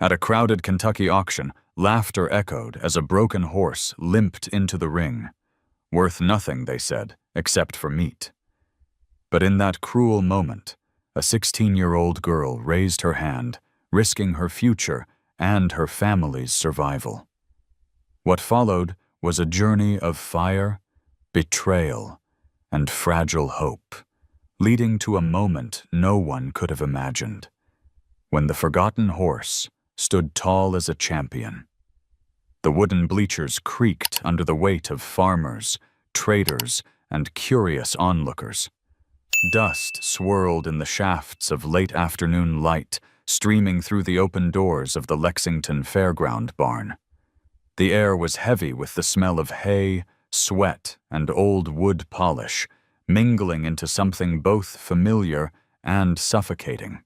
At a crowded Kentucky auction, laughter echoed as a broken horse limped into the ring. Worth nothing, they said, except for meat. But in that cruel moment, a 16-year-old girl raised her hand, risking her future and her family's survival. What followed was a journey of fire, betrayal, and fragile hope, leading to a moment no one could have imagined, when the forgotten horse stood tall as a champion. The wooden bleachers creaked under the weight of farmers, traders, and curious onlookers. Dust swirled in the shafts of late afternoon light streaming through the open doors of the Lexington Fairground barn. The air was heavy with the smell of hay, sweat, and old wood polish, mingling into something both familiar and suffocating.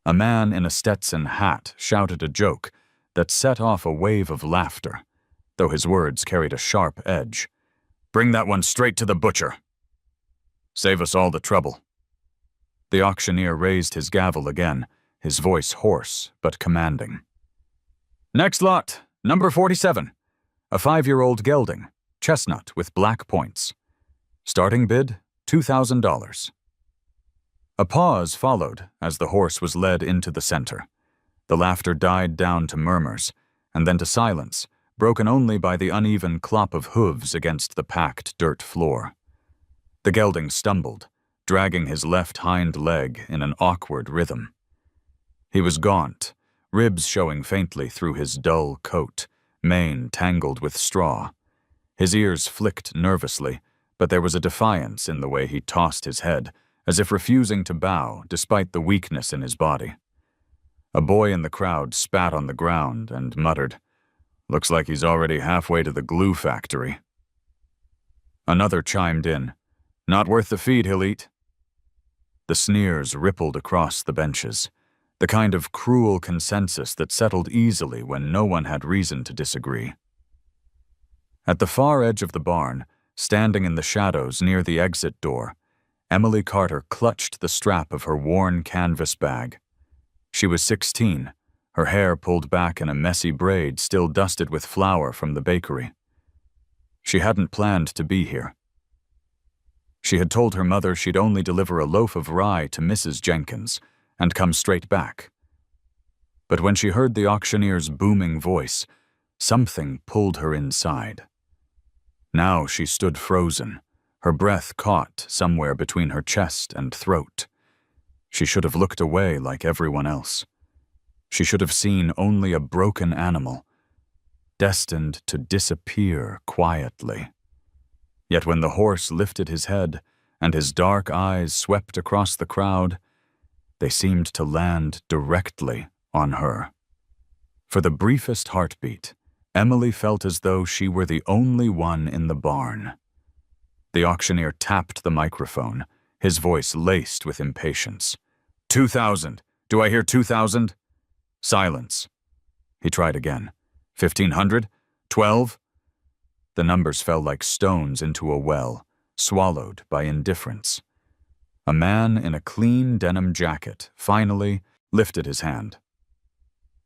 A man in a Stetson hat shouted a joke that set off a wave of laughter, though his words carried a sharp edge. "Bring that one straight to the butcher. Save us all the trouble." The auctioneer raised his gavel again, his voice hoarse but commanding. "Next lot, number 47, a 5-year-old gelding, chestnut with black points. Starting bid, $2,000. A pause followed as the horse was led into the center. The laughter died down to murmurs, and then to silence, broken only by the uneven clop of hooves against the packed dirt floor. The gelding stumbled, dragging his left hind leg in an awkward rhythm. He was gaunt, ribs showing faintly through his dull coat, mane tangled with straw. His ears flicked nervously, but there was a defiance in the way he tossed his head, as if refusing to bow despite the weakness in his body. A boy in the crowd spat on the ground and muttered, "Looks like he's already halfway to the glue factory." Another chimed in, "Not worth the feed he'll eat." The sneers rippled across the benches, the kind of cruel consensus that settled easily when no one had reason to disagree. At the far edge of the barn, standing in the shadows near the exit door, Emily Carter clutched the strap of her worn canvas bag. She was 16, her hair pulled back in a messy braid still dusted with flour from the bakery. She hadn't planned to be here. She had told her mother she'd only deliver a loaf of rye to Mrs. Jenkins and come straight back. But when she heard the auctioneer's booming voice, something pulled her inside. Now she stood frozen, her breath caught somewhere between her chest and throat. She should have looked away like everyone else. She should have seen only a broken animal, destined to disappear quietly. Yet when the horse lifted his head and his dark eyes swept across the crowd, they seemed to land directly on her. For the briefest heartbeat, Emily felt as though she were the only one in the barn. The auctioneer tapped the microphone, his voice laced with impatience. 2,000. Do I hear 2,000? Silence. He tried again. 1,500? 12? The numbers fell like stones into a well, swallowed by indifference. A man in a clean denim jacket finally lifted his hand.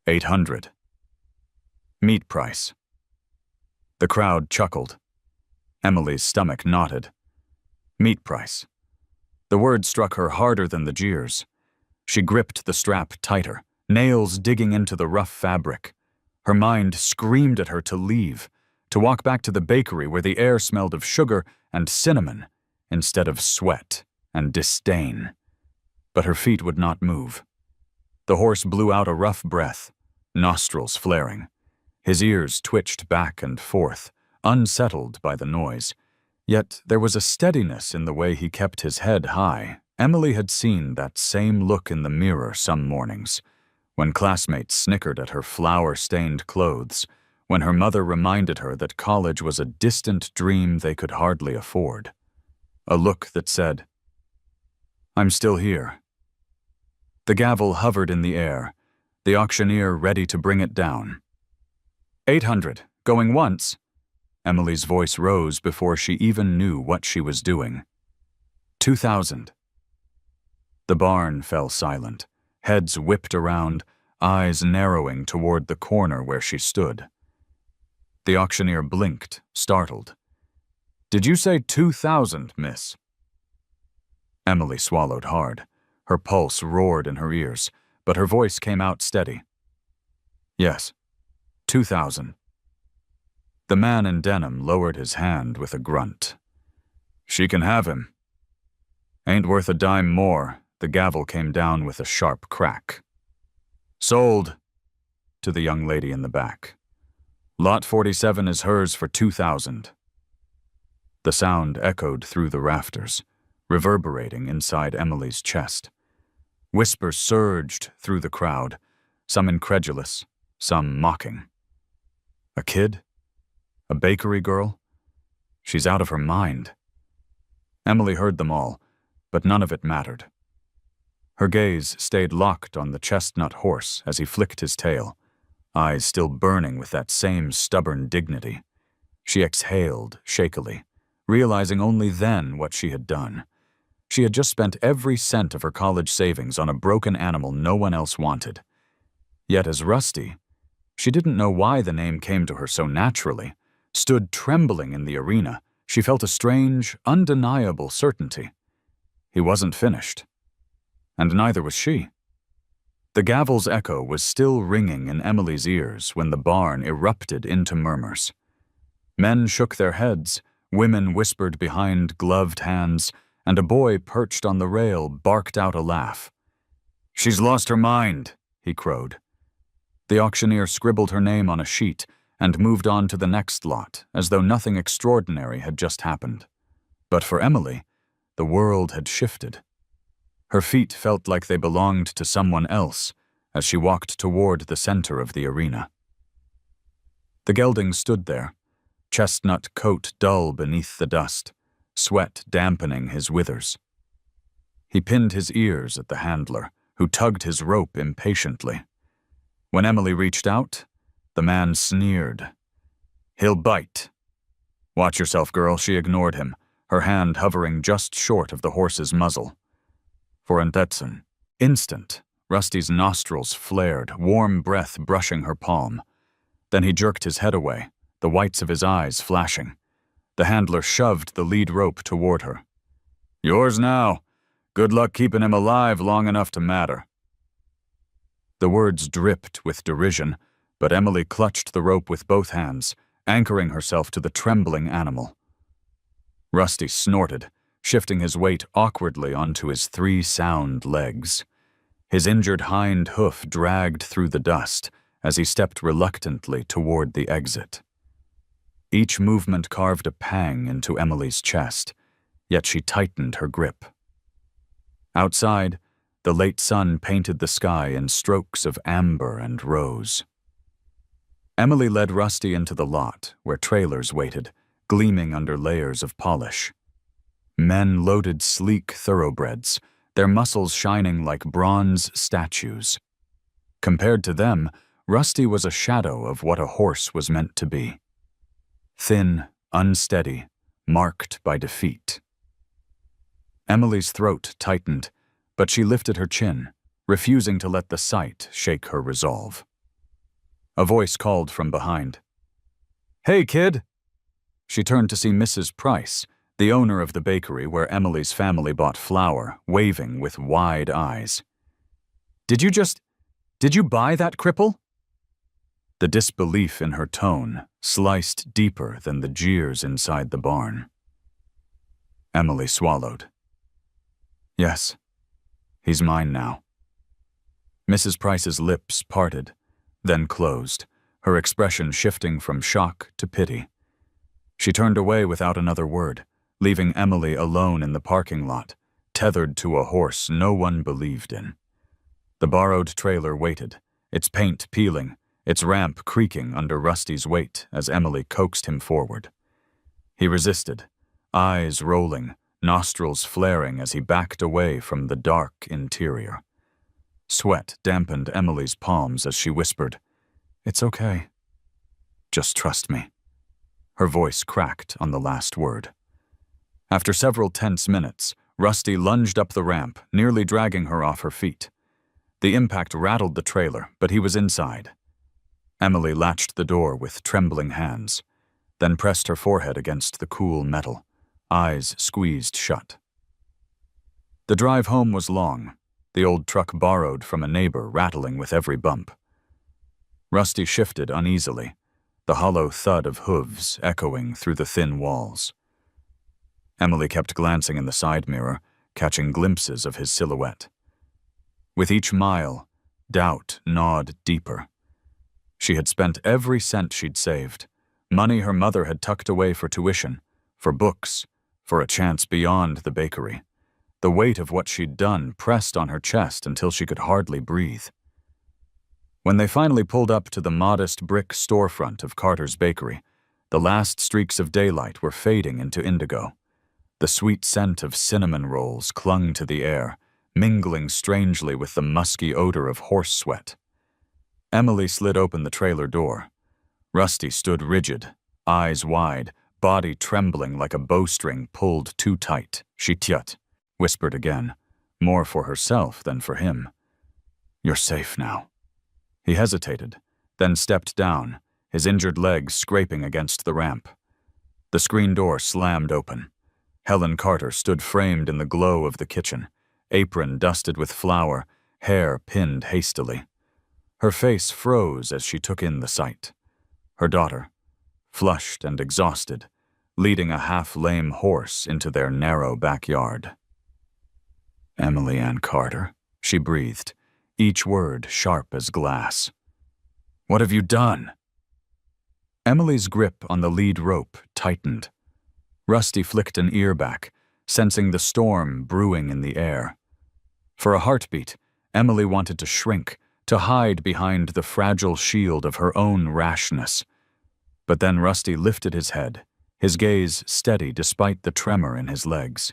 800. Meat price. The crowd chuckled. Emily's stomach knotted. Meat price. The word struck her harder than the jeers. She gripped the strap tighter, nails digging into the rough fabric. Her mind screamed at her to leave, to walk back to the bakery where the air smelled of sugar and cinnamon instead of sweat and disdain. But her feet would not move. The horse blew out a rough breath, nostrils flaring. His ears twitched back and forth, unsettled by the noise. Yet there was a steadiness in the way he kept his head high. Emily had seen that same look in the mirror some mornings, when classmates snickered at her flour-stained clothes, when her mother reminded her that college was a distant dream they could hardly afford. A look that said, "I'm still here." The gavel hovered in the air, the auctioneer ready to bring it down. 800, going once. Emily's voice rose before she even knew what she was doing. 2,000. The barn fell silent, heads whipped around, eyes narrowing toward the corner where she stood. The auctioneer blinked, startled. "Did you say 2,000, miss?" Emily swallowed hard. Her pulse roared in her ears, but her voice came out steady. "Yes, 2,000. The man in denim lowered his hand with a grunt. "She can have him." "Ain't worth a dime more." The gavel came down with a sharp crack. "Sold," to the young lady in the back. "Lot 47 is hers for 2,000. The sound echoed through the rafters, reverberating inside Emily's chest. Whispers surged through the crowd, some incredulous, some mocking. A kid? A bakery girl? She's out of her mind. Emily heard them all, but none of it mattered. Her gaze stayed locked on the chestnut horse as he flicked his tail, eyes still burning with that same stubborn dignity. She exhaled shakily, realizing only then what she had done. She had just spent every cent of her college savings on a broken animal no one else wanted. Yet as Rusty, she didn't know why the name came to her so naturally, stood trembling in the arena, she felt a strange, undeniable certainty. He wasn't finished. And neither was she. The gavel's echo was still ringing in Emily's ears when the barn erupted into murmurs. Men shook their heads, women whispered behind gloved hands, and a boy perched on the rail barked out a laugh. "She's lost her mind," he crowed. The auctioneer scribbled her name on a sheet and moved on to the next lot, as though nothing extraordinary had just happened. But for Emily, the world had shifted. Her feet felt like they belonged to someone else as she walked toward the center of the arena. The gelding stood there, chestnut coat dull beneath the dust, sweat dampening his withers. He pinned his ears at the handler, who tugged his rope impatiently. When Emily reached out, the man sneered. "He'll bite." "Watch yourself, girl," she ignored him, her hand hovering just short of the horse's muzzle. For an instant, Rusty's nostrils flared, warm breath brushing her palm. Then he jerked his head away, the whites of his eyes flashing. The handler shoved the lead rope toward her. "Yours now. Good luck keeping him alive long enough to matter." The words dripped with derision, but Emily clutched the rope with both hands, anchoring herself to the trembling animal. Rusty snorted, shifting his weight awkwardly onto his 3 sound legs. His injured hind hoof dragged through the dust as he stepped reluctantly toward the exit. Each movement carved a pang into Emily's chest, yet she tightened her grip. Outside, the late sun painted the sky in strokes of amber and rose. Emily led Rusty into the lot, where trailers waited, gleaming under layers of polish. Men loaded sleek thoroughbreds, their muscles shining like bronze statues. Compared to them, Rusty was a shadow of what a horse was meant to be. Thin, unsteady, marked by defeat. Emily's throat tightened, but she lifted her chin, refusing to let the sight shake her resolve. A voice called from behind. "Hey, kid!" She turned to see Mrs. Price, the owner of the bakery where Emily's family bought flour, waving with wide eyes. Did you buy that cripple?" The disbelief in her tone sliced deeper than the jeers inside the barn. Emily swallowed. "Yes, he's mine now." Mrs. Price's lips parted, then closed, her expression shifting from shock to pity. She turned away without another word, leaving Emily alone in the parking lot, tethered to a horse no one believed in. The borrowed trailer waited, its paint peeling, its ramp creaking under Rusty's weight as Emily coaxed him forward. He resisted, eyes rolling, nostrils flaring as he backed away from the dark interior. Sweat dampened Emily's palms as she whispered, "It's okay. Just trust me." Her voice cracked on the last word. After several tense minutes, Rusty lunged up the ramp, nearly dragging her off her feet. The impact rattled the trailer, but he was inside. Emily latched the door with trembling hands, then pressed her forehead against the cool metal, eyes squeezed shut. The drive home was long, the old truck borrowed from a neighbor rattling with every bump. Rusty shifted uneasily, the hollow thud of hooves echoing through the thin walls. Emily kept glancing in the side mirror, catching glimpses of his silhouette. With each mile, doubt gnawed deeper. She had spent every cent she'd saved, money her mother had tucked away for tuition, for books, for a chance beyond the bakery. The weight of what she'd done pressed on her chest until she could hardly breathe. When they finally pulled up to the modest brick storefront of Carter's Bakery, the last streaks of daylight were fading into indigo. The sweet scent of cinnamon rolls clung to the air, mingling strangely with the musky odor of horse sweat. Emily slid open the trailer door. Rusty stood rigid, eyes wide, body trembling like a bowstring pulled too tight. She whispered again, more for herself than for him. "You're safe now." He hesitated, then stepped down, his injured legs scraping against the ramp. The screen door slammed open. Helen Carter stood framed in the glow of the kitchen, apron dusted with flour, hair pinned hastily. Her face froze as she took in the sight. Her daughter, flushed and exhausted, leading a half-lame horse into their narrow backyard. "Emily Ann Carter," she breathed, each word sharp as glass. "What have you done?" Emily's grip on the lead rope tightened. Rusty flicked an ear back, sensing the storm brewing in the air. For a heartbeat, Emily wanted to shrink, to hide behind the fragile shield of her own rashness. But then Rusty lifted his head, his gaze steady despite the tremor in his legs.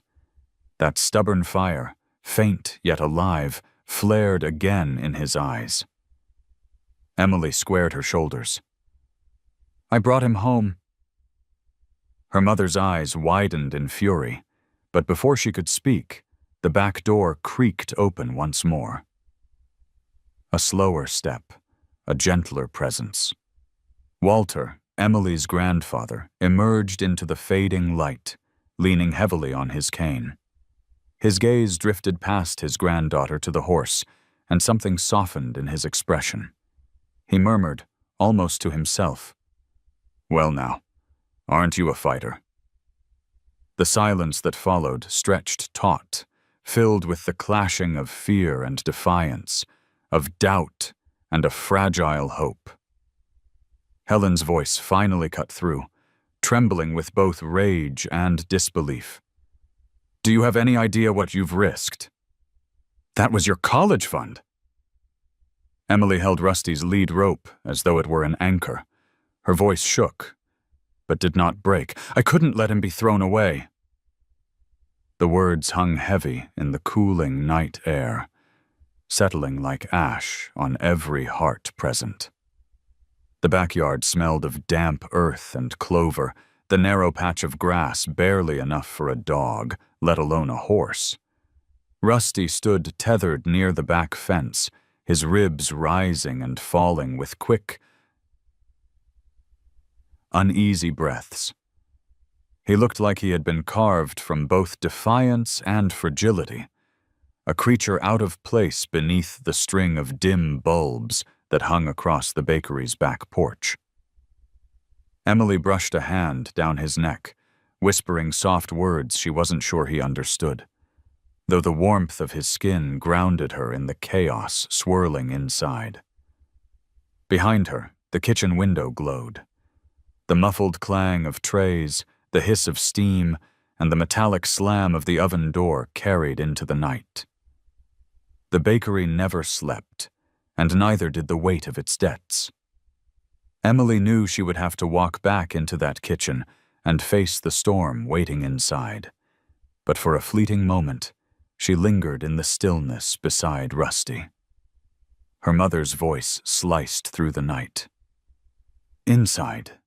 That stubborn fire, faint yet alive, flared again in his eyes. Emily squared her shoulders. "I brought him home." Her mother's eyes widened in fury, but before she could speak, the back door creaked open once more. A slower step, a gentler presence. Walter, Emily's grandfather, emerged into the fading light, leaning heavily on his cane. His gaze drifted past his granddaughter to the horse, and something softened in his expression. He murmured, almost to himself, "Well now, aren't you a fighter?" The silence that followed stretched taut, filled with the clashing of fear and defiance, of doubt and a fragile hope. Helen's voice finally cut through, trembling with both rage and disbelief. "Do you have any idea what you've risked?" "That was your college fund." Emily held Rusty's lead rope as though it were an anchor. Her voice shook, but did not break. "I couldn't let him be thrown away." The words hung heavy in the cooling night air, settling like ash on every heart present. The backyard smelled of damp earth and clover, the narrow patch of grass barely enough for a dog, let alone a horse. Rusty stood tethered near the back fence, his ribs rising and falling with quick, uneasy breaths. He looked like he had been carved from both defiance and fragility, a creature out of place beneath the string of dim bulbs that hung across the bakery's back porch. Emily brushed a hand down his neck, whispering soft words she wasn't sure he understood, though the warmth of his skin grounded her in the chaos swirling inside. Behind her, the kitchen window glowed. The muffled clang of trays, the hiss of steam, and the metallic slam of the oven door carried into the night. The bakery never slept, and neither did the weight of its debts. Emily knew she would have to walk back into that kitchen and face the storm waiting inside, but for a fleeting moment, she lingered in the stillness beside Rusty. Her mother's voice sliced through the night. "Inside."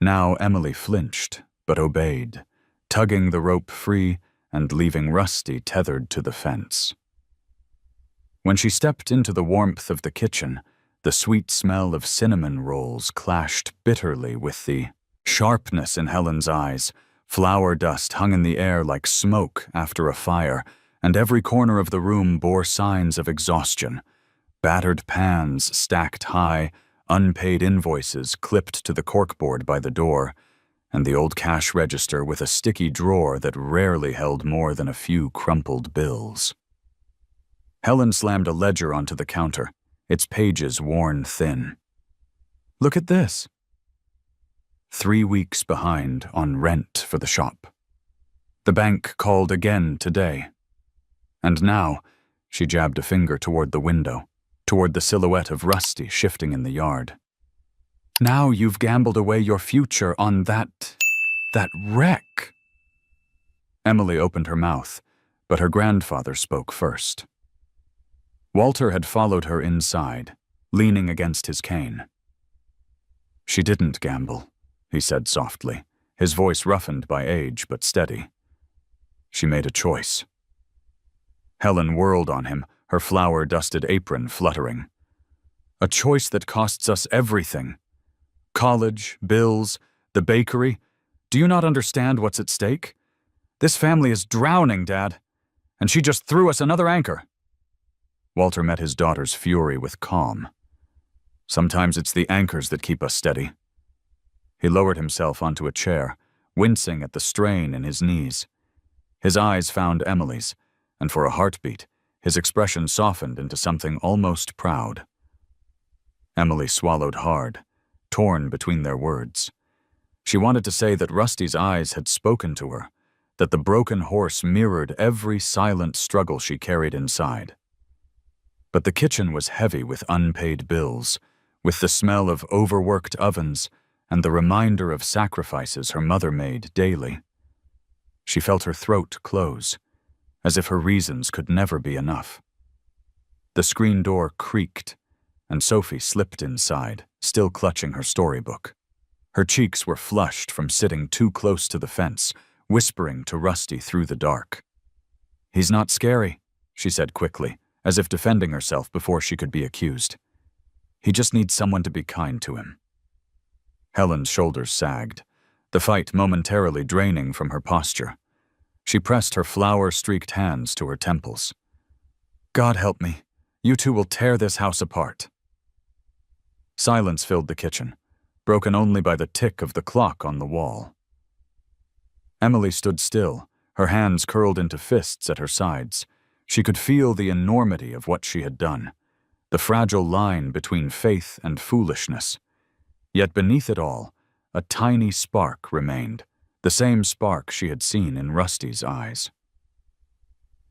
Now Emily flinched, but obeyed, tugging the rope free and leaving Rusty tethered to the fence. When she stepped into the warmth of the kitchen, the sweet smell of cinnamon rolls clashed bitterly with the sharpness in Helen's eyes. Flour dust hung in the air like smoke after a fire, and every corner of the room bore signs of exhaustion. Battered pans stacked high, unpaid invoices clipped to the corkboard by the door, and the old cash register with a sticky drawer that rarely held more than a few crumpled bills. Helen slammed a ledger onto the counter, its pages worn thin. "Look at this." 3 weeks behind on rent for the shop. The bank called again today. And now, she jabbed a finger toward the window, toward the silhouette of Rusty shifting in the yard. "Now you've gambled away your future on that wreck." Emily opened her mouth, but her grandfather spoke first. Walter had followed her inside, leaning against his cane. "She didn't gamble," he said softly, his voice roughened by age but steady. "She made a choice." Helen whirled on him, her flour-dusted apron fluttering. "A choice that costs us everything. College, bills, the bakery. Do you not understand what's at stake? This family is drowning, Dad, and she just threw us another anchor." Walter met his daughter's fury with calm. "Sometimes it's the anchors that keep us steady." He lowered himself onto a chair, wincing at the strain in his knees. His eyes found Emily's, and for a heartbeat, his expression softened into something almost proud. Emily swallowed hard, torn between their words. She wanted to say that Rusty's eyes had spoken to her, that the broken horse mirrored every silent struggle she carried inside. But the kitchen was heavy with unpaid bills, with the smell of overworked ovens and the reminder of sacrifices her mother made daily. She felt her throat close, as if her reasons could never be enough. The screen door creaked, and Sophie slipped inside, still clutching her storybook. Her cheeks were flushed from sitting too close to the fence, whispering to Rusty through the dark. "He's not scary," she said quickly, as if defending herself before she could be accused. "He just needs someone to be kind to him." Helen's shoulders sagged, the fight momentarily draining from her posture. She pressed her flour-streaked hands to her temples. "God help me, you two will tear this house apart." Silence filled the kitchen, broken only by the tick of the clock on the wall. Emily stood still, her hands curled into fists at her sides. She could feel the enormity of what she had done, the fragile line between faith and foolishness. Yet beneath it all, a tiny spark remained, the same spark she had seen in Rusty's eyes.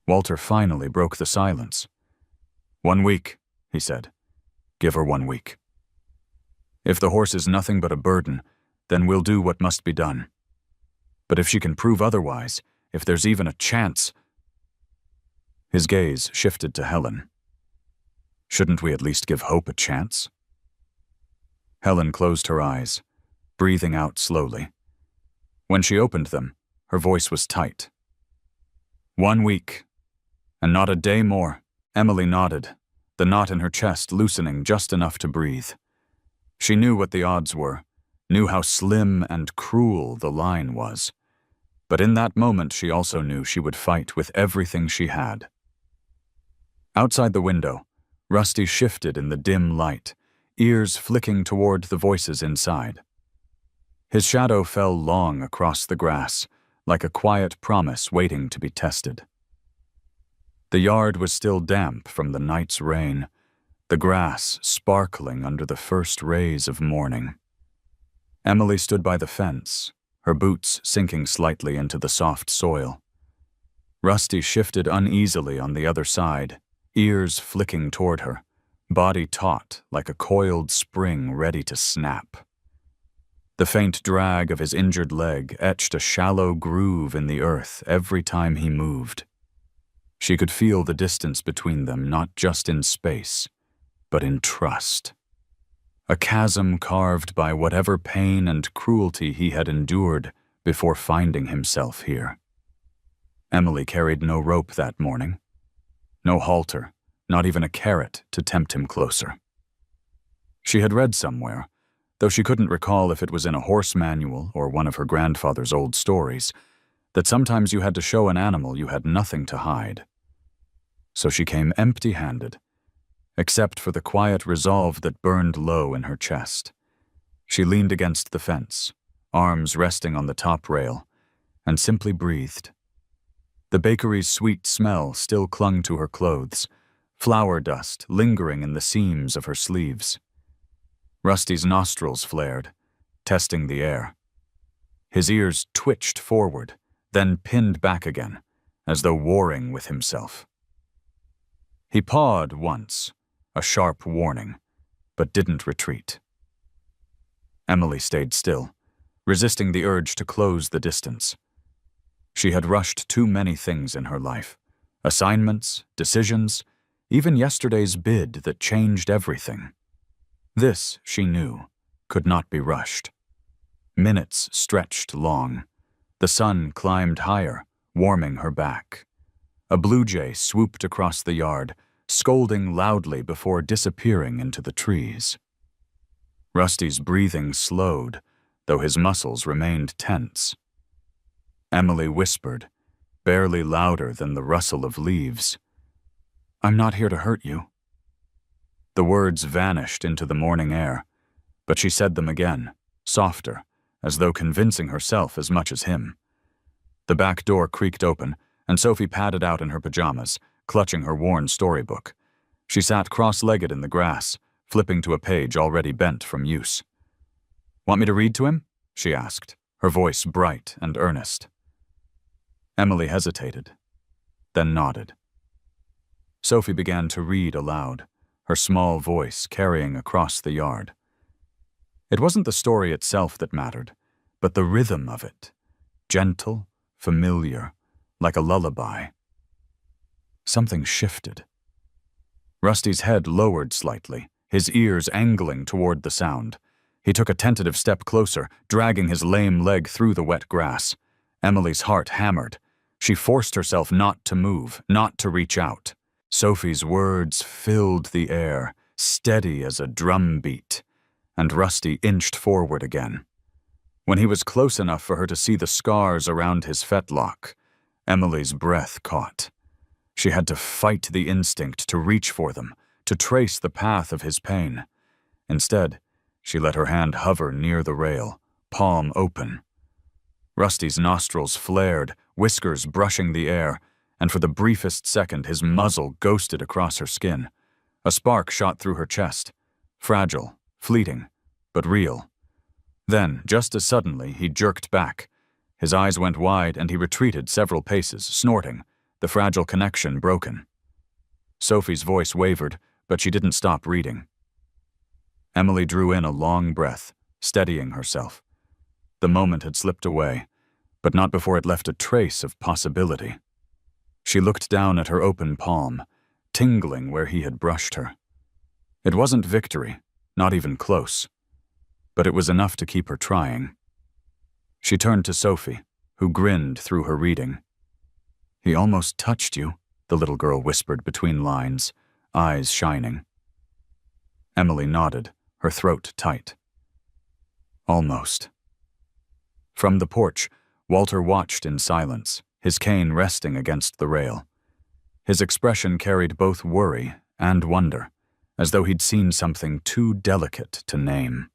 Walter finally broke the silence. "1 week," he said. "Give her 1 week. If the horse is nothing but a burden, then we'll do what must be done. But if she can prove otherwise, if there's even a chance—" His gaze shifted to Helen. "Shouldn't we at least give hope a chance?" Helen closed her eyes, breathing out slowly. When she opened them, her voice was tight. 1 week. And not a day more. Emily nodded, the knot in her chest loosening just enough to breathe. She knew what the odds were, knew how slim and cruel the line was. But in that moment she also knew she would fight with everything she had. Outside the window, Rusty shifted in the dim light, ears flicking toward the voices inside. His shadow fell long across the grass, like a quiet promise waiting to be tested. The yard was still damp from the night's rain, the grass sparkling under the first rays of morning. Emily stood by the fence, her boots sinking slightly into the soft soil. Rusty shifted uneasily on the other side, ears flicking toward her, body taut like a coiled spring ready to snap. The faint drag of his injured leg etched a shallow groove in the earth every time he moved. She could feel the distance between them not just in space, but in trust. A chasm carved by whatever pain and cruelty he had endured before finding himself here. Emily carried no rope that morning. No halter, not even a carrot to tempt him closer. She had read somewhere, though she couldn't recall if it was in a horse manual or one of her grandfather's old stories, that sometimes you had to show an animal you had nothing to hide. So she came empty-handed, except for the quiet resolve that burned low in her chest. She leaned against the fence, arms resting on the top rail, and simply breathed. The bakery's sweet smell still clung to her clothes, flour dust lingering in the seams of her sleeves. Rusty's nostrils flared, testing the air. His ears twitched forward, then pinned back again, as though warring with himself. He pawed once, a sharp warning, but didn't retreat. Emily stayed still, resisting the urge to close the distance. She had rushed too many things in her life, assignments, decisions, even yesterday's bid that changed everything. This, she knew, could not be rushed. Minutes stretched long. The sun climbed higher, warming her back. A blue jay swooped across the yard, scolding loudly before disappearing into the trees. Rusty's breathing slowed, though his muscles remained tense. Emily whispered, barely louder than the rustle of leaves, "I'm not here to hurt you." The words vanished into the morning air, but she said them again, softer, as though convincing herself as much as him. The back door creaked open, and Sophie padded out in her pajamas, clutching her worn storybook. She sat cross-legged in the grass, flipping to a page already bent from use. "Want me to read to him?" she asked, her voice bright and earnest. Emily hesitated, then nodded. Sophie began to read aloud, her small voice carrying across the yard. It wasn't the story itself that mattered, but the rhythm of it, gentle, familiar, like a lullaby. Something shifted. Rusty's head lowered slightly, his ears angling toward the sound. He took a tentative step closer, dragging his lame leg through the wet grass. Emily's heart hammered. She forced herself not to move, not to reach out. Sophie's words filled the air, steady as a drum beat, and Rusty inched forward again. When he was close enough for her to see the scars around his fetlock, Emily's breath caught. She had to fight the instinct to reach for them, to trace the path of his pain. Instead, she let her hand hover near the rail, palm open. Rusty's nostrils flared, whiskers brushing the air, and for the briefest second his muzzle ghosted across her skin. A spark shot through her chest, fragile, fleeting, but real. Then, just as suddenly, he jerked back. His eyes went wide and he retreated several paces, snorting, the fragile connection broken. Sophie's voice wavered, but she didn't stop reading. Emily drew in a long breath, steadying herself. The moment had slipped away, but not before it left a trace of possibility. She looked down at her open palm, tingling where he had brushed her. It wasn't victory, not even close, but it was enough to keep her trying. She turned to Sophie, who grinned through her reading. "He almost touched you," the little girl whispered between lines, eyes shining. Emily nodded, her throat tight. Almost. From the porch, Walter watched in silence, his cane resting against the rail. His expression carried both worry and wonder, as though he'd seen something too delicate to name.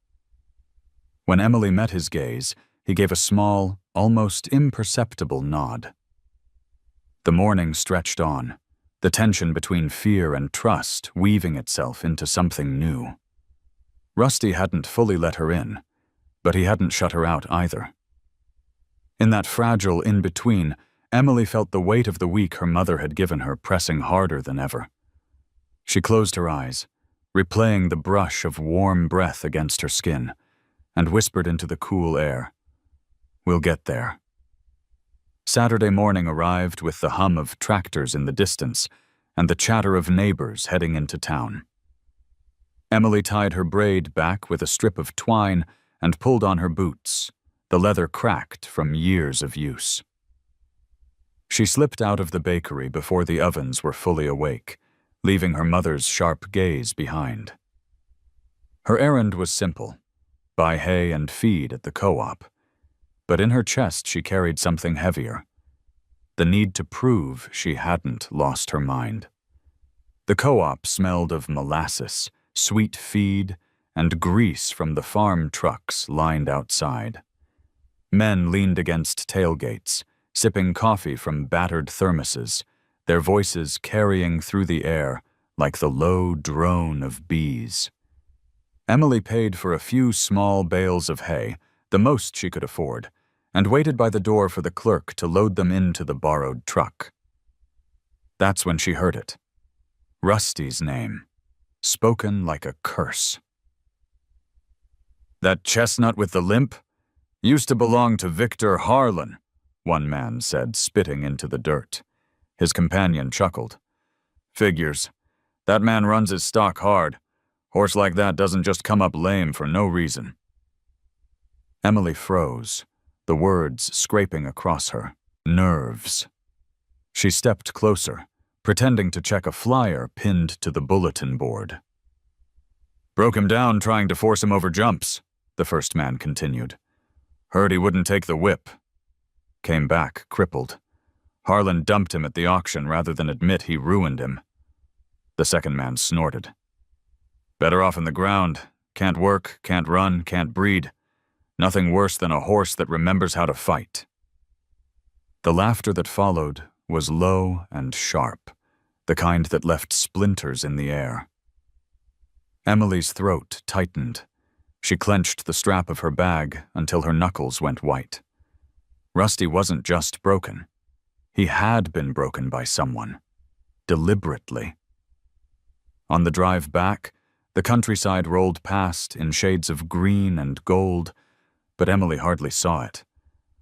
When Emily met his gaze, he gave a small, almost imperceptible nod. The morning stretched on, the tension between fear and trust weaving itself into something new. Rusty hadn't fully let her in, but he hadn't shut her out either. In that fragile in-between, Emily felt the weight of the week her mother had given her pressing harder than ever. She closed her eyes, replaying the brush of warm breath against her skin, and whispered into the cool air, "We'll get there." Saturday morning arrived with the hum of tractors in the distance and the chatter of neighbors heading into town. Emily tied her braid back with a strip of twine and pulled on her boots, the leather cracked from years of use. She slipped out of the bakery before the ovens were fully awake, leaving her mother's sharp gaze behind. Her errand was simple: buy hay and feed at the co-op. But in her chest she carried something heavier: the need to prove she hadn't lost her mind. The co-op smelled of molasses, sweet feed, and grease from the farm trucks lined outside. Men leaned against tailgates, sipping coffee from battered thermoses, their voices carrying through the air like the low drone of bees. Emily paid for a few small bales of hay, the most she could afford, and waited by the door for the clerk to load them into the borrowed truck. That's when she heard it. Rusty's name, spoken like a curse. "That chestnut with the limp used to belong to Victor Harlan," one man said, spitting into the dirt. His companion chuckled. "Figures. That man runs his stock hard. Horse like that doesn't just come up lame for no reason." Emily froze, the words scraping across her. Nerves. She stepped closer, pretending to check a flyer pinned to the bulletin board. "Broke him down trying to force him over jumps," the first man continued. "Heard he wouldn't take the whip. Came back crippled. Harlan dumped him at the auction rather than admit he ruined him." The second man snorted. "Better off in the ground. Can't work, can't run, can't breed. Nothing worse than a horse that remembers how to fight." The laughter that followed was low and sharp, the kind that left splinters in the air. Emily's throat tightened. She clenched the strap of her bag until her knuckles went white. Rusty wasn't just broken. He had been broken by someone, deliberately. On the drive back, the countryside rolled past in shades of green and gold, but Emily hardly saw it.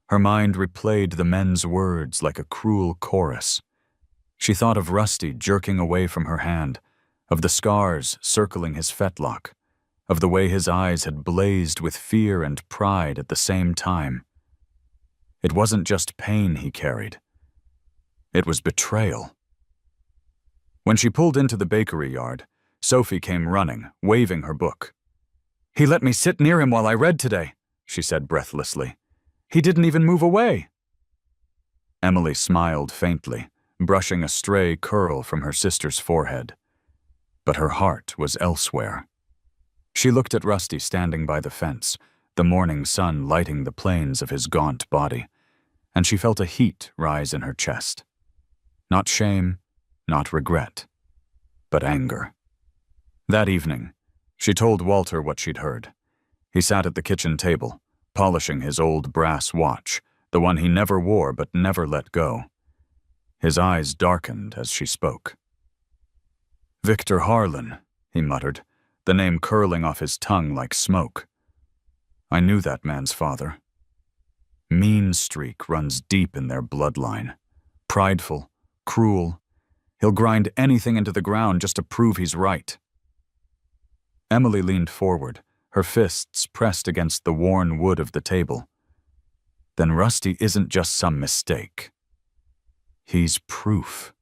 Her mind replayed the men's words like a cruel chorus. She thought of Rusty jerking away from her hand, of the scars circling his fetlock, of the way his eyes had blazed with fear and pride at the same time. It wasn't just pain he carried. It was betrayal. When she pulled into the bakery yard, Sophie came running, waving her book. "He let me sit near him while I read today," she said breathlessly. "He didn't even move away." Emily smiled faintly, brushing a stray curl from her sister's forehead. But her heart was elsewhere. She looked at Rusty standing by the fence, the morning sun lighting the plains of his gaunt body, and she felt a heat rise in her chest. Not shame, not regret, but anger. That evening, she told Walter what she'd heard. He sat at the kitchen table, polishing his old brass watch, the one he never wore but never let go. His eyes darkened as she spoke. "Victor Harlan," he muttered, the name curling off his tongue like smoke. "I knew that man's father. Mean streak runs deep in their bloodline. Prideful, cruel. He'll grind anything into the ground just to prove he's right." Emily leaned forward, her fists pressed against the worn wood of the table. "Then Rusty isn't just some mistake. He's proof.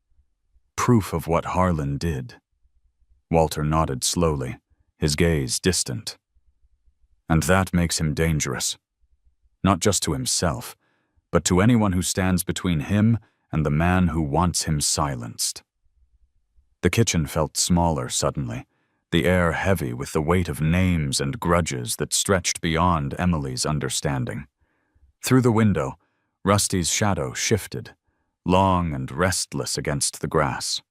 Proof of what Harlan did." Walter nodded slowly, his gaze distant. "And that makes him dangerous. Not just to himself, but to anyone who stands between him and the man who wants him silenced." The kitchen felt smaller suddenly, the air heavy with the weight of names and grudges that stretched beyond Emily's understanding. Through the window, Rusty's shadow shifted, long and restless against the grass.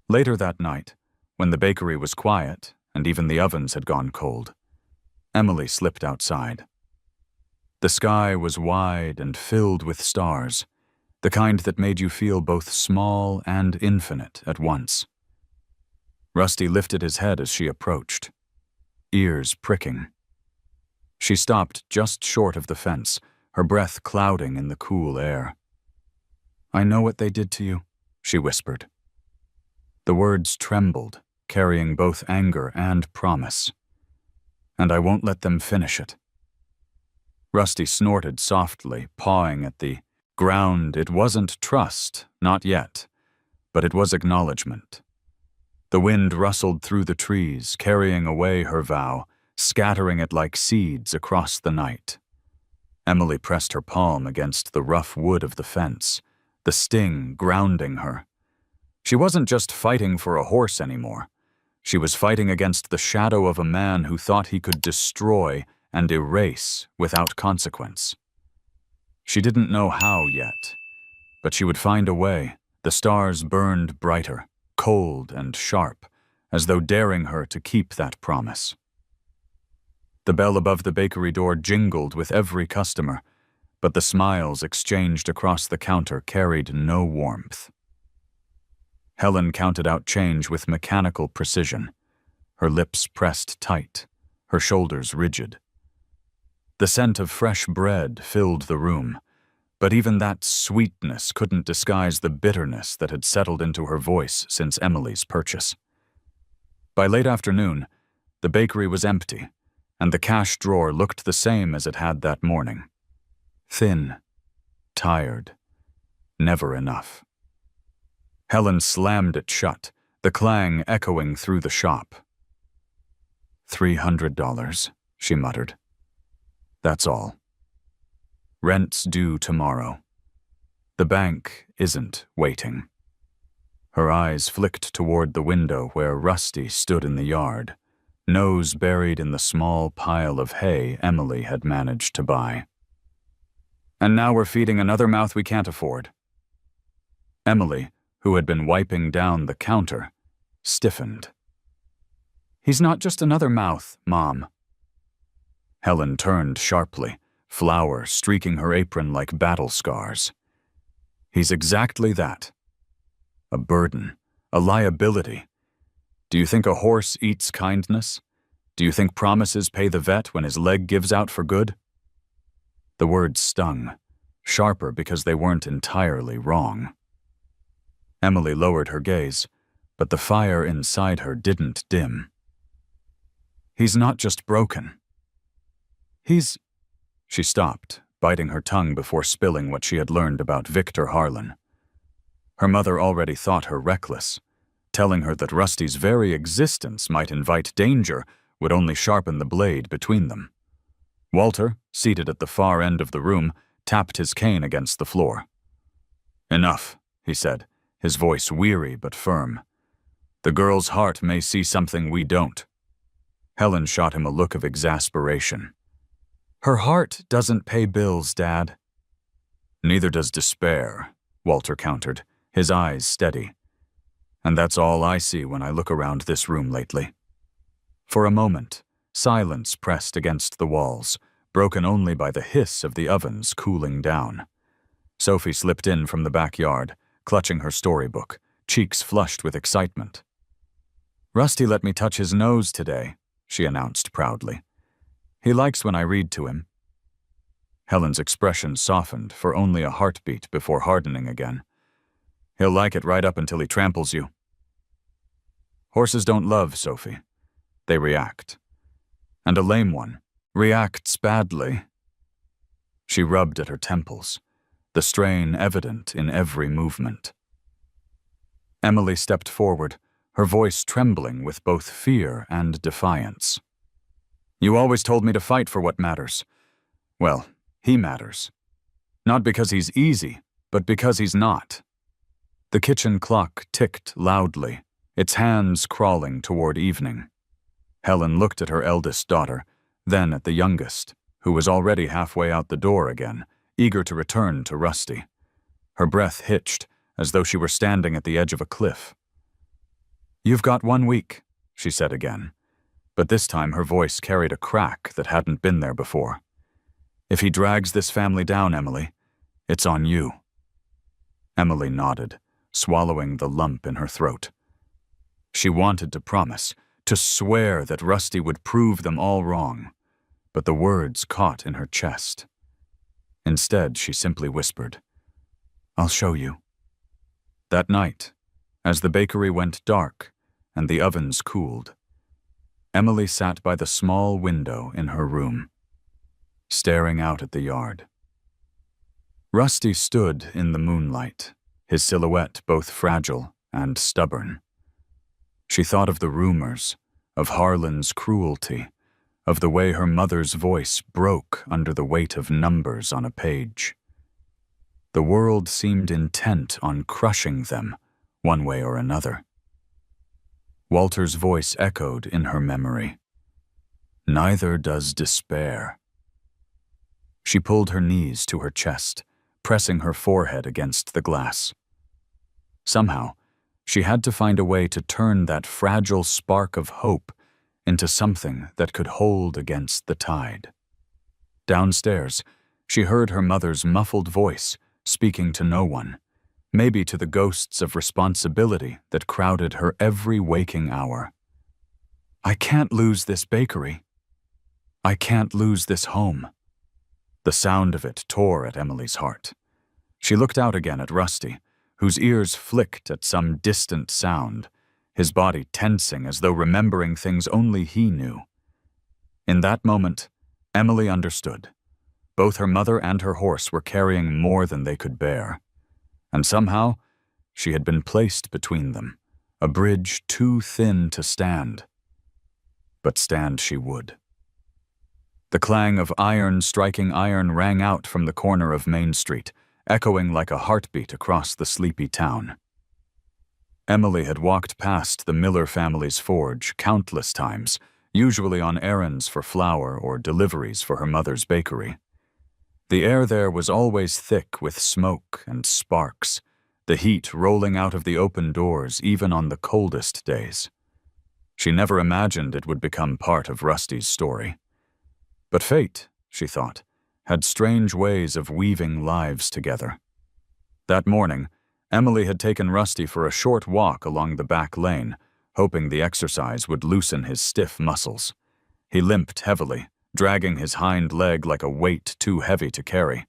Later that night, when the bakery was quiet and even the ovens had gone cold, Emily slipped outside. The sky was wide and filled with stars, the kind that made you feel both small and infinite at once. Rusty lifted his head as she approached, ears pricking. She stopped just short of the fence, her breath clouding in the cool air. "I know what they did to you," she whispered. The words trembled, carrying both anger and promise. "And I won't let them finish it." Rusty snorted softly, pawing at the ground. It wasn't trust, not yet, but it was acknowledgement. The wind rustled through the trees, carrying away her vow, scattering it like seeds across the night. Emily pressed her palm against the rough wood of the fence, the sting grounding her. She wasn't just fighting for a horse anymore. She was fighting against the shadow of a man who thought he could destroy and erase without consequence. She didn't know how yet, but she would find a way. The stars burned brighter, cold and sharp, as though daring her to keep that promise. The bell above the bakery door jingled with every customer, but the smiles exchanged across the counter carried no warmth. Helen counted out change with mechanical precision, her lips pressed tight, her shoulders rigid. The scent of fresh bread filled the room, but even that sweetness couldn't disguise the bitterness that had settled into her voice since Emily's purchase. By late afternoon, the bakery was empty, and the cash drawer looked the same as it had that morning. Thin, tired, never enough. Helen slammed it shut, the clang echoing through the shop. $300, she muttered. That's all. Rent's due tomorrow. The bank isn't waiting. Her eyes flicked toward the window where Rusty stood in the yard, nose buried in the small pile of hay Emily had managed to buy. And now we're feeding another mouth we can't afford. Emily, who had been wiping down the counter, stiffened. He's not just another mouth, Mom. Helen turned sharply, flour streaking her apron like battle scars. He's exactly that. A burden, a liability. Do you think a horse eats kindness? Do you think promises pay the vet when his leg gives out for good? The words stung, sharper because they weren't entirely wrong. Emily lowered her gaze, but the fire inside her didn't dim. He's not just broken. She stopped, biting her tongue before spilling what she had learned about Victor Harlan. Her mother already thought her reckless. Telling her that Rusty's very existence might invite danger would only sharpen the blade between them. Walter, seated at the far end of the room, tapped his cane against the floor. Enough, he said, his voice weary but firm. The girl's heart may see something we don't. Helen shot him a look of exasperation. Her heart doesn't pay bills, Dad. Neither does despair, Walter countered, his eyes steady. And that's all I see when I look around this room lately. For a moment, silence pressed against the walls, broken only by the hiss of the ovens cooling down. Sophie slipped in from the backyard, clutching her storybook, cheeks flushed with excitement. Rusty let me touch his nose today, she announced proudly. He likes when I read to him. Helen's expression softened for only a heartbeat before hardening again. He'll like it right up until he tramples you. Horses don't love, Sophie. They react. And a lame one reacts badly. She rubbed at her temples, the strain evident in every movement. Emily stepped forward, her voice trembling with both fear and defiance. You always told me to fight for what matters. Well, he matters. Not because he's easy, but because he's not. The kitchen clock ticked loudly, its hands crawling toward evening. Helen looked at her eldest daughter, then at the youngest, who was already halfway out the door again, eager to return to Rusty. Her breath hitched, as though she were standing at the edge of a cliff. You've got 1 week, she said again, but this time her voice carried a crack that hadn't been there before. If he drags this family down, Emily, it's on you. Emily nodded, swallowing the lump in her throat. She wanted to promise, to swear that Rusty would prove them all wrong, but the words caught in her chest. Instead, she simply whispered, I'll show you. That night, as the bakery went dark and the ovens cooled, Emily sat by the small window in her room, staring out at the yard. Rusty stood in the moonlight, his silhouette both fragile and stubborn. She thought of the rumors, of Harlan's cruelty, of the way her mother's voice broke under the weight of numbers on a page. The world seemed intent on crushing them, one way or another. Walter's voice echoed in her memory. Neither does despair. She pulled her knees to her chest, pressing her forehead against the glass. Somehow, she had to find a way to turn that fragile spark of hope into something that could hold against the tide. Downstairs, she heard her mother's muffled voice speaking to no one, maybe to the ghosts of responsibility that crowded her every waking hour. I can't lose this bakery. I can't lose this home. The sound of it tore at Emily's heart. She looked out again at Rusty, whose ears flicked at some distant sound, his body tensing as though remembering things only he knew. In that moment, Emily understood. Both her mother and her horse were carrying more than they could bear. And somehow, she had been placed between them, a bridge too thin to stand. But stand she would. The clang of iron striking iron rang out from the corner of Main Street, echoing like a heartbeat across the sleepy town. Emily had walked past the Miller family's forge countless times, usually on errands for flour or deliveries for her mother's bakery. The air there was always thick with smoke and sparks, the heat rolling out of the open doors even on the coldest days. She never imagined it would become part of Rusty's story. But fate, she thought, had strange ways of weaving lives together. That morning, Emily had taken Rusty for a short walk along the back lane, hoping the exercise would loosen his stiff muscles. He limped heavily, dragging his hind leg like a weight too heavy to carry.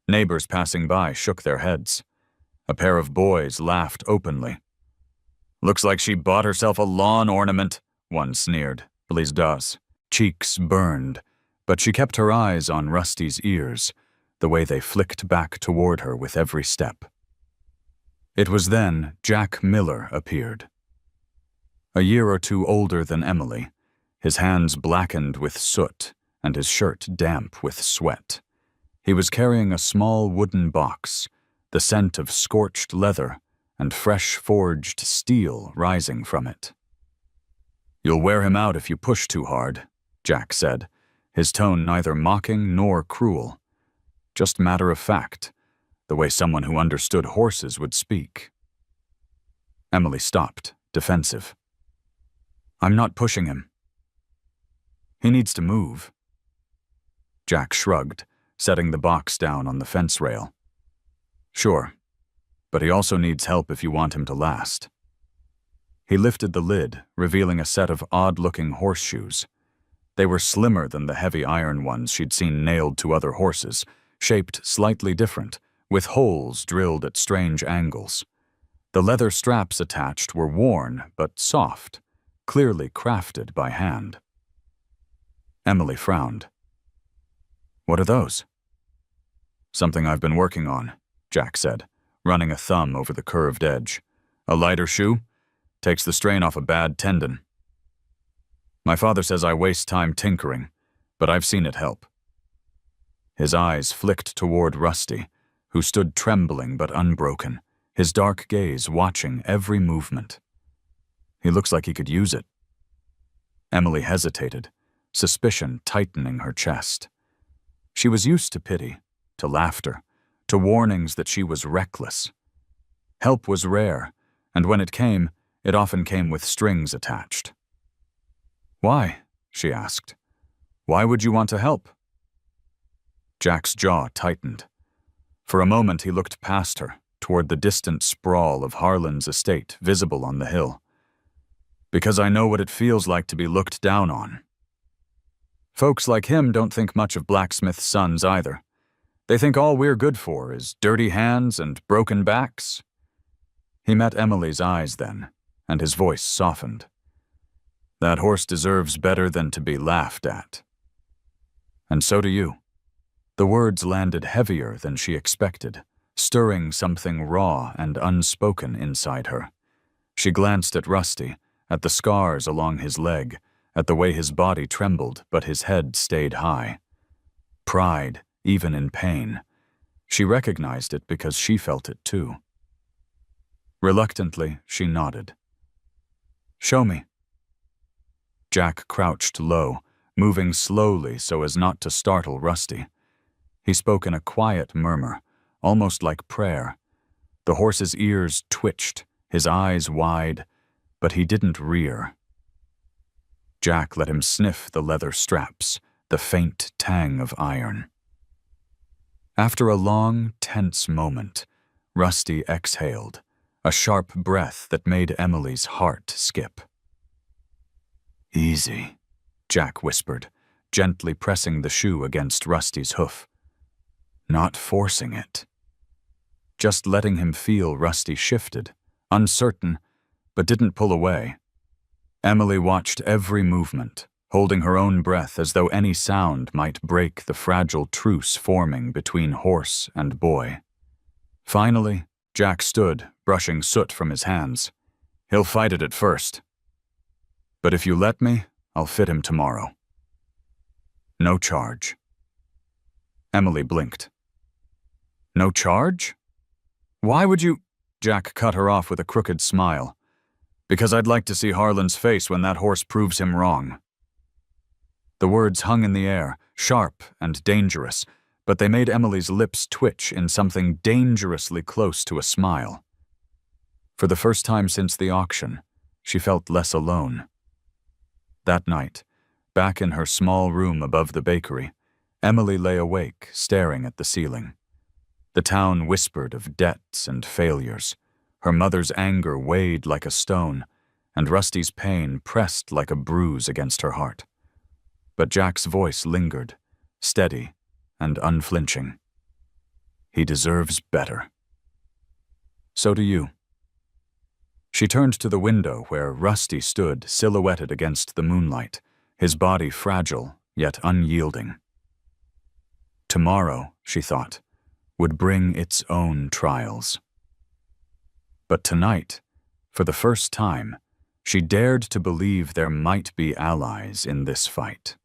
Neighbors passing by shook their heads. A pair of boys laughed openly. "Looks like she bought herself a lawn ornament," one sneered. Blizda's cheeks burned, but she kept her eyes on Rusty's ears, the way they flicked back toward her with every step. It was then Jack Miller appeared. A year or two older than Emily, his hands blackened with soot and his shirt damp with sweat. He was carrying a small wooden box, the scent of scorched leather and fresh forged steel rising from it. "You'll wear him out if you push too hard," Jack said, his tone neither mocking nor cruel, just matter of fact, the way someone who understood horses would speak. Emily stopped, defensive. "I'm not pushing him. He needs to move." Jack shrugged, setting the box down on the fence rail. "Sure, but he also needs help if you want him to last." He lifted the lid, revealing a set of odd-looking horseshoes. They were slimmer than the heavy iron ones she'd seen nailed to other horses, shaped slightly different, with holes drilled at strange angles. The leather straps attached were worn but soft, clearly crafted by hand. Emily frowned. "What are those?" "Something I've been working on," Jack said, running a thumb over the curved edge. "A lighter shoe? Takes the strain off a bad tendon. My father says I waste time tinkering, but I've seen it help." His eyes flicked toward Rusty, who stood trembling but unbroken, his dark gaze watching every movement. "He looks like he could use it." Emily hesitated, suspicion tightening her chest. She was used to pity, to laughter, to warnings that she was reckless. Help was rare, and when it often came with strings attached. "Why?" she asked. "Why would you want to help?" Jack's jaw tightened. For a moment he looked past her, toward the distant sprawl of Harlan's estate visible on the hill. "Because I know what it feels like to be looked down on." Folks like him don't think much of blacksmith's sons either. They think all we're good for is dirty hands and broken backs. He met Emily's eyes then, and his voice softened. "That horse deserves better than to be laughed at. And so do you." The words landed heavier than she expected, stirring something raw and unspoken inside her. She glanced at Rusty, at the scars along his leg, at the way his body trembled but his head stayed high. Pride, even in pain. She recognized it because she felt it too. Reluctantly, she nodded. "Show me." Jack crouched low, moving slowly so as not to startle Rusty. He spoke in a quiet murmur, almost like prayer. The horse's ears twitched, his eyes wide, but he didn't rear. Jack let him sniff the leather straps, the faint tang of iron. After a long, tense moment, Rusty exhaled, a sharp breath that made Emily's heart skip. "Easy," Jack whispered, gently pressing the shoe against Rusty's hoof. Not forcing it. Just letting him feel Rusty shifted, uncertain, but didn't pull away. Emily watched every movement, holding her own breath as though any sound might break the fragile truce forming between horse and boy. Finally, Jack stood, brushing soot from his hands. "He'll fight it at first. But if you let me, I'll fit him tomorrow. No charge." Emily blinked. "No charge? Why would you—" Jack cut her off with a crooked smile. "Because I'd like to see Harlan's face when that horse proves him wrong." The words hung in the air, sharp and dangerous, but they made Emily's lips twitch in something dangerously close to a smile. For the first time since the auction, she felt less alone. That night, back in her small room above the bakery, Emily lay awake, staring at the ceiling. The town whispered of debts and failures. Her mother's anger weighed like a stone, and Rusty's pain pressed like a bruise against her heart. But Jack's voice lingered, steady and unflinching. "He deserves better. So do you." She turned to the window where Rusty stood silhouetted against the moonlight, his body fragile yet unyielding. Tomorrow, she thought, would bring its own trials. But tonight, for the first time, she dared to believe there might be allies in this fight.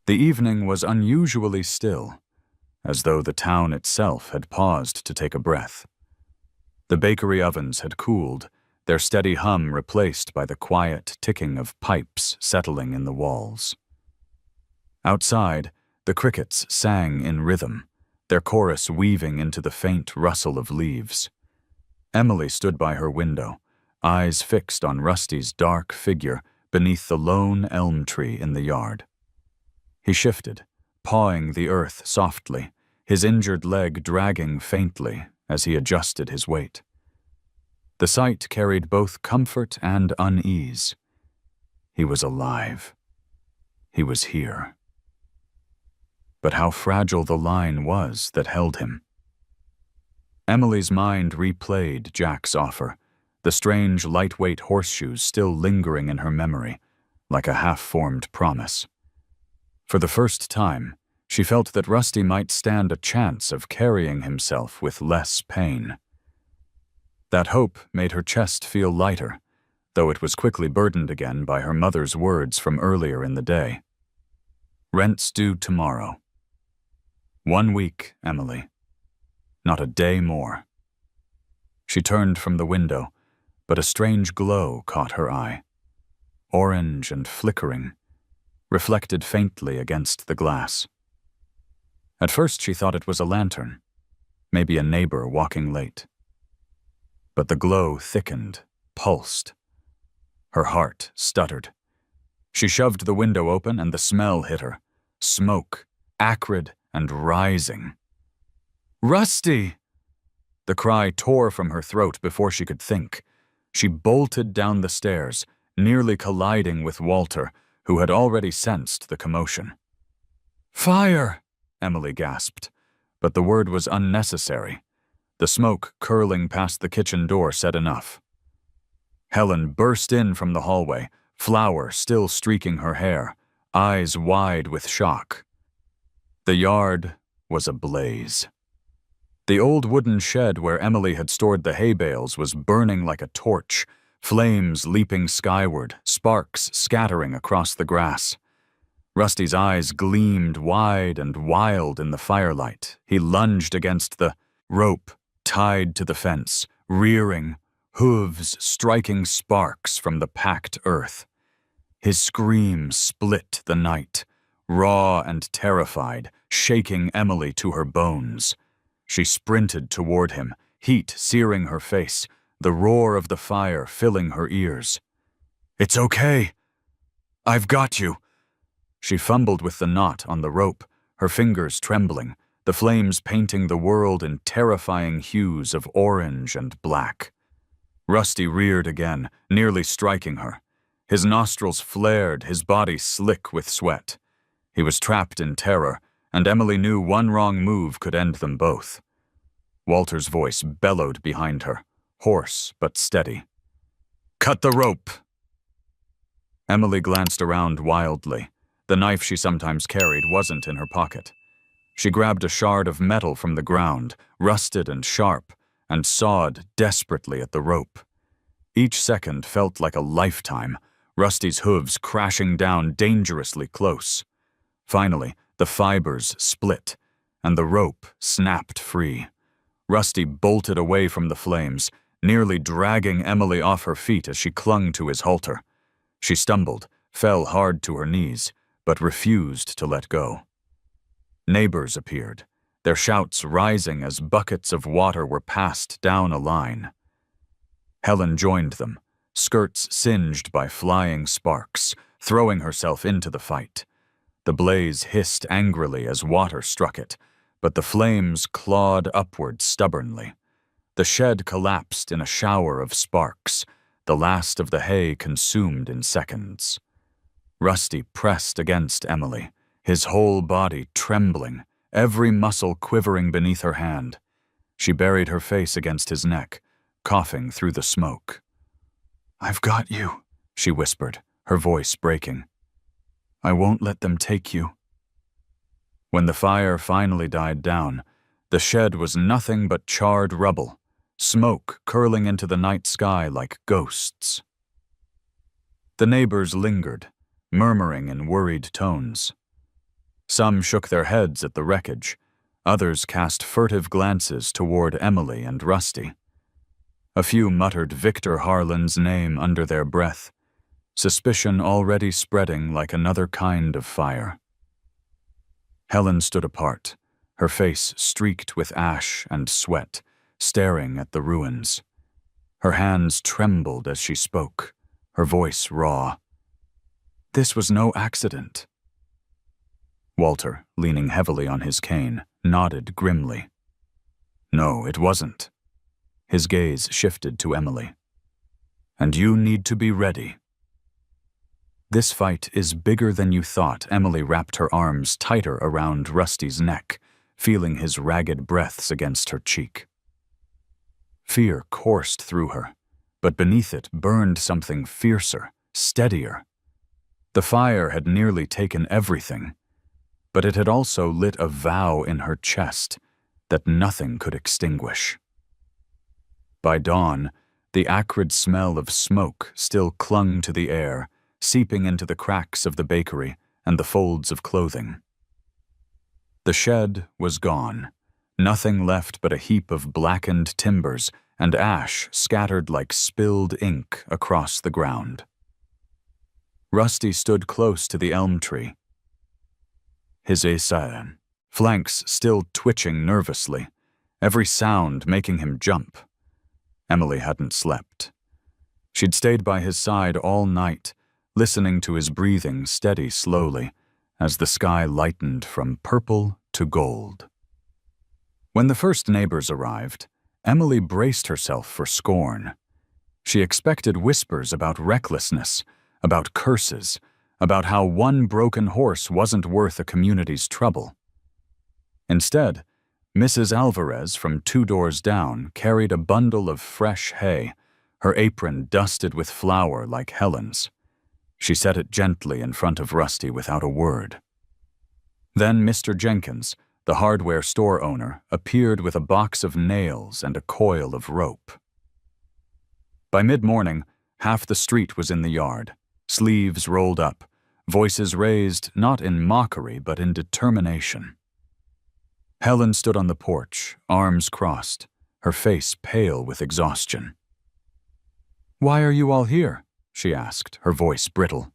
The evening was unusually still, as though the town itself had paused to take a breath. The bakery ovens had cooled, their steady hum replaced by the quiet ticking of pipes settling in the walls. Outside, the crickets sang in rhythm, their chorus weaving into the faint rustle of leaves. Emily stood by her window, eyes fixed on Rusty's dark figure beneath the lone elm tree in the yard. He shifted, pawing the earth softly, his injured leg dragging faintly as he adjusted his weight. The sight carried both comfort and unease. He was alive. He was here. But how fragile the line was that held him. Emily's mind replayed Jack's offer, the strange lightweight horseshoes still lingering in her memory, like a half-formed promise. For the first time, she felt that Rusty might stand a chance of carrying himself with less pain. That hope made her chest feel lighter, though it was quickly burdened again by her mother's words from earlier in the day. "Rent's due tomorrow. 1 week, Emily. Not a day more." She turned from the window, but a strange glow caught her eye. Orange and flickering, reflected faintly against the glass. At first she thought it was a lantern, maybe a neighbor walking late. But the glow thickened, pulsed. Her heart stuttered. She shoved the window open and the smell hit her. Smoke, acrid and rising. "Rusty!" The cry tore from her throat before she could think. She bolted down the stairs, nearly colliding with Walter, who had already sensed the commotion. "Fire!" Emily gasped, but the word was unnecessary. The smoke curling past the kitchen door said enough. Helen burst in from the hallway, flour still streaking her hair, eyes wide with shock. The yard was ablaze. The old wooden shed where Emily had stored the hay bales was burning like a torch, flames leaping skyward, sparks scattering across the grass. Rusty's eyes gleamed wide and wild in the firelight. He lunged against the rope tied to the fence, rearing, hooves striking sparks from the packed earth. His scream split the night, raw and terrified, shaking Emily to her bones. She sprinted toward him, heat searing her face, the roar of the fire filling her ears. "It's okay. I've got you." She fumbled with the knot on the rope, her fingers trembling, the flames painting the world in terrifying hues of orange and black. Rusty reared again, nearly striking her. His nostrils flared, his body slick with sweat. He was trapped in terror, and Emily knew one wrong move could end them both. Walter's voice bellowed behind her, hoarse but steady. "Cut the rope!" Emily glanced around wildly. The knife she sometimes carried wasn't in her pocket. She grabbed a shard of metal from the ground, rusted and sharp, and sawed desperately at the rope. Each second felt like a lifetime, Rusty's hooves crashing down dangerously close. Finally, the fibers split, and the rope snapped free. Rusty bolted away from the flames, nearly dragging Emily off her feet as she clung to his halter. She stumbled, fell hard to her knees, but refused to let go. Neighbors appeared, their shouts rising as buckets of water were passed down a line. Helen joined them, skirts singed by flying sparks, throwing herself into the fight. The blaze hissed angrily as water struck it, but the flames clawed upward stubbornly. The shed collapsed in a shower of sparks, the last of the hay consumed in seconds. Rusty pressed against Emily, his whole body trembling, every muscle quivering beneath her hand. She buried her face against his neck, coughing through the smoke. "I've got you," she whispered, her voice breaking. "I won't let them take you." When the fire finally died down, the shed was nothing but charred rubble, smoke curling into the night sky like ghosts. The neighbors lingered, murmuring in worried tones. Some shook their heads at the wreckage, others cast furtive glances toward Emily and Rusty. A few muttered Victor Harlan's name under their breath, suspicion already spreading like another kind of fire. Helen stood apart, her face streaked with ash and sweat, staring at the ruins. Her hands trembled as she spoke, her voice raw. "This was no accident." Walter, leaning heavily on his cane, nodded grimly. "No, it wasn't." His gaze shifted to Emily. "And you need to be ready." "This fight is bigger than you thought." Emily wrapped her arms tighter around Rusty's neck, feeling his ragged breaths against her cheek. Fear coursed through her, but beneath it burned something fiercer, steadier. The fire had nearly taken everything, but it had also lit a vow in her chest that nothing could extinguish. By dawn, the acrid smell of smoke still clung to the air, seeping into the cracks of the bakery and the folds of clothing. The shed was gone, nothing left but a heap of blackened timbers and ash scattered like spilled ink across the ground. Rusty stood close to the elm tree, his flanks still twitching nervously, every sound making him jump. Emily hadn't slept. She'd stayed by his side all night, listening to his breathing steady slowly as the sky lightened from purple to gold. When the first neighbors arrived, Emily braced herself for scorn. She expected whispers about recklessness, about curses, about how one broken horse wasn't worth a community's trouble. Instead, Mrs. Alvarez from 2 doors down carried a bundle of fresh hay, her apron dusted with flour like Helen's. She set it gently in front of Rusty without a word. Then Mr. Jenkins, the hardware store owner, appeared with a box of nails and a coil of rope. By mid-morning, Half the street was in the yard, sleeves rolled up, voices raised not in mockery but in determination. Helen stood on the porch, arms crossed, her face pale with exhaustion. "Why are you all here?" she asked, her voice brittle.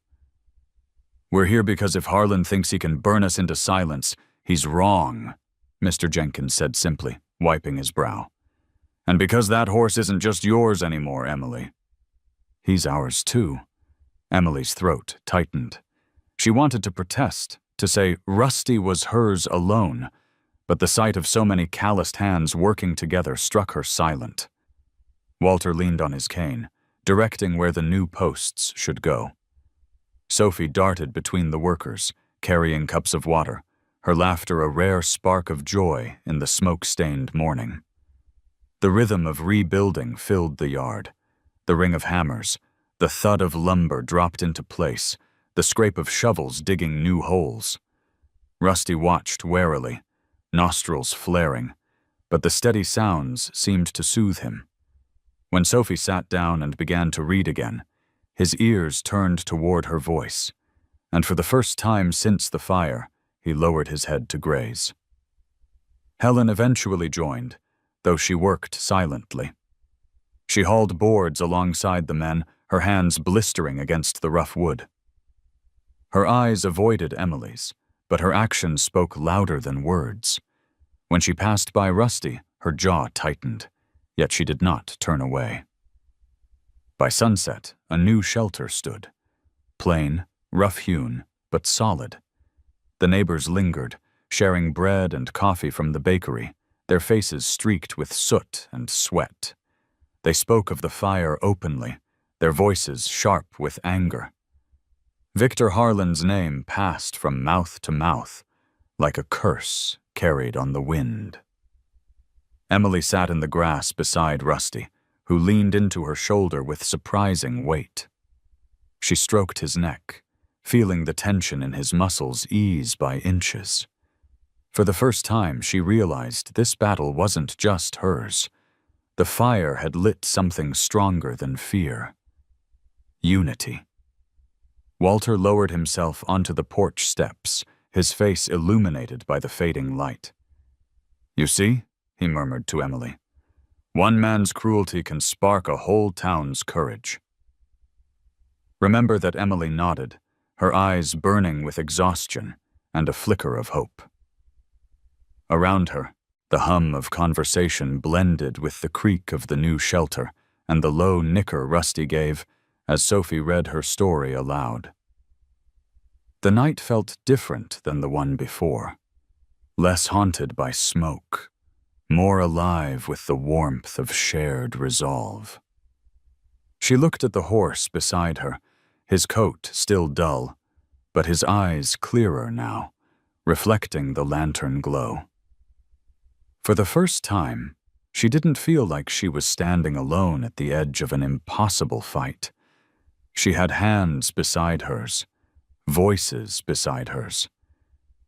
"We're here because if Harlan thinks he can burn us into silence, he's wrong," Mr. Jenkins said simply, wiping his brow. "And because that horse isn't just yours anymore, Emily." "He's ours too." Emily's throat tightened. She wanted to protest, to say Rusty was hers alone, but the sight of so many calloused hands working together struck her silent. Walter leaned on his cane, directing where the new posts should go. Sophie darted between the workers, carrying cups of water, her laughter a rare spark of joy in the smoke-stained morning. The rhythm of rebuilding filled the yard. The ring of hammers, the thud of lumber dropped into place, the scrape of shovels digging new holes. Rusty watched warily, nostrils flaring, but the steady sounds seemed to soothe him. When Sophie sat down and began to read again, his ears turned toward her voice, and for the first time since the fire, he lowered his head to graze. Helen eventually joined, though she worked silently. She hauled boards alongside the men, her hands blistering against the rough wood. Her eyes avoided Emily's, but her actions spoke louder than words. When she passed by Rusty, her jaw tightened, yet she did not turn away. By sunset, a new shelter stood. Plain, rough-hewn, but solid. The neighbors lingered, sharing bread and coffee from the bakery, their faces streaked with soot and sweat. They spoke of the fire openly, their voices sharp with anger. Victor Harlan's name passed from mouth to mouth, like a curse carried on the wind. Emily sat in the grass beside Rusty, who leaned into her shoulder with surprising weight. She stroked his neck, feeling the tension in his muscles ease by inches. For the first time, she realized this battle wasn't just hers. The fire had lit something stronger than fear. Unity. Walter lowered himself onto the porch steps, his face illuminated by the fading light. "You see?" he murmured to Emily. "One man's cruelty can spark a whole town's courage." Remember that Emily nodded, her eyes burning with exhaustion and a flicker of hope. Around her, the hum of conversation blended with the creak of the new shelter and the low nicker Rusty gave as Sophie read her story aloud. The night felt different than the one before, less haunted by smoke, more alive with the warmth of shared resolve. She looked at the horse beside her, his coat still dull, but his eyes clearer now, reflecting the lantern glow. For the first time, she didn't feel like she was standing alone at the edge of an impossible fight. She had hands beside hers, voices beside hers,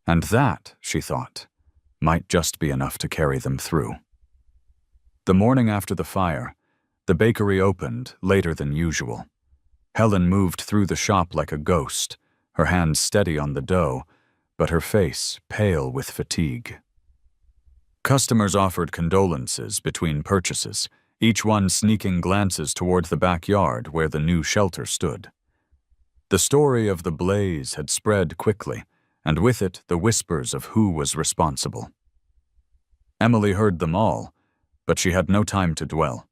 and that, she thought, might just be enough to carry them through. The morning after the fire, the bakery opened later than usual. Helen moved through the shop like a ghost, her hands steady on the dough, but her face pale with fatigue. Customers offered condolences between purchases, each one sneaking glances toward the backyard where the new shelter stood. The story of the blaze had spread quickly, and with it the whispers of who was responsible. Emily heard them all, but she had no time to dwell.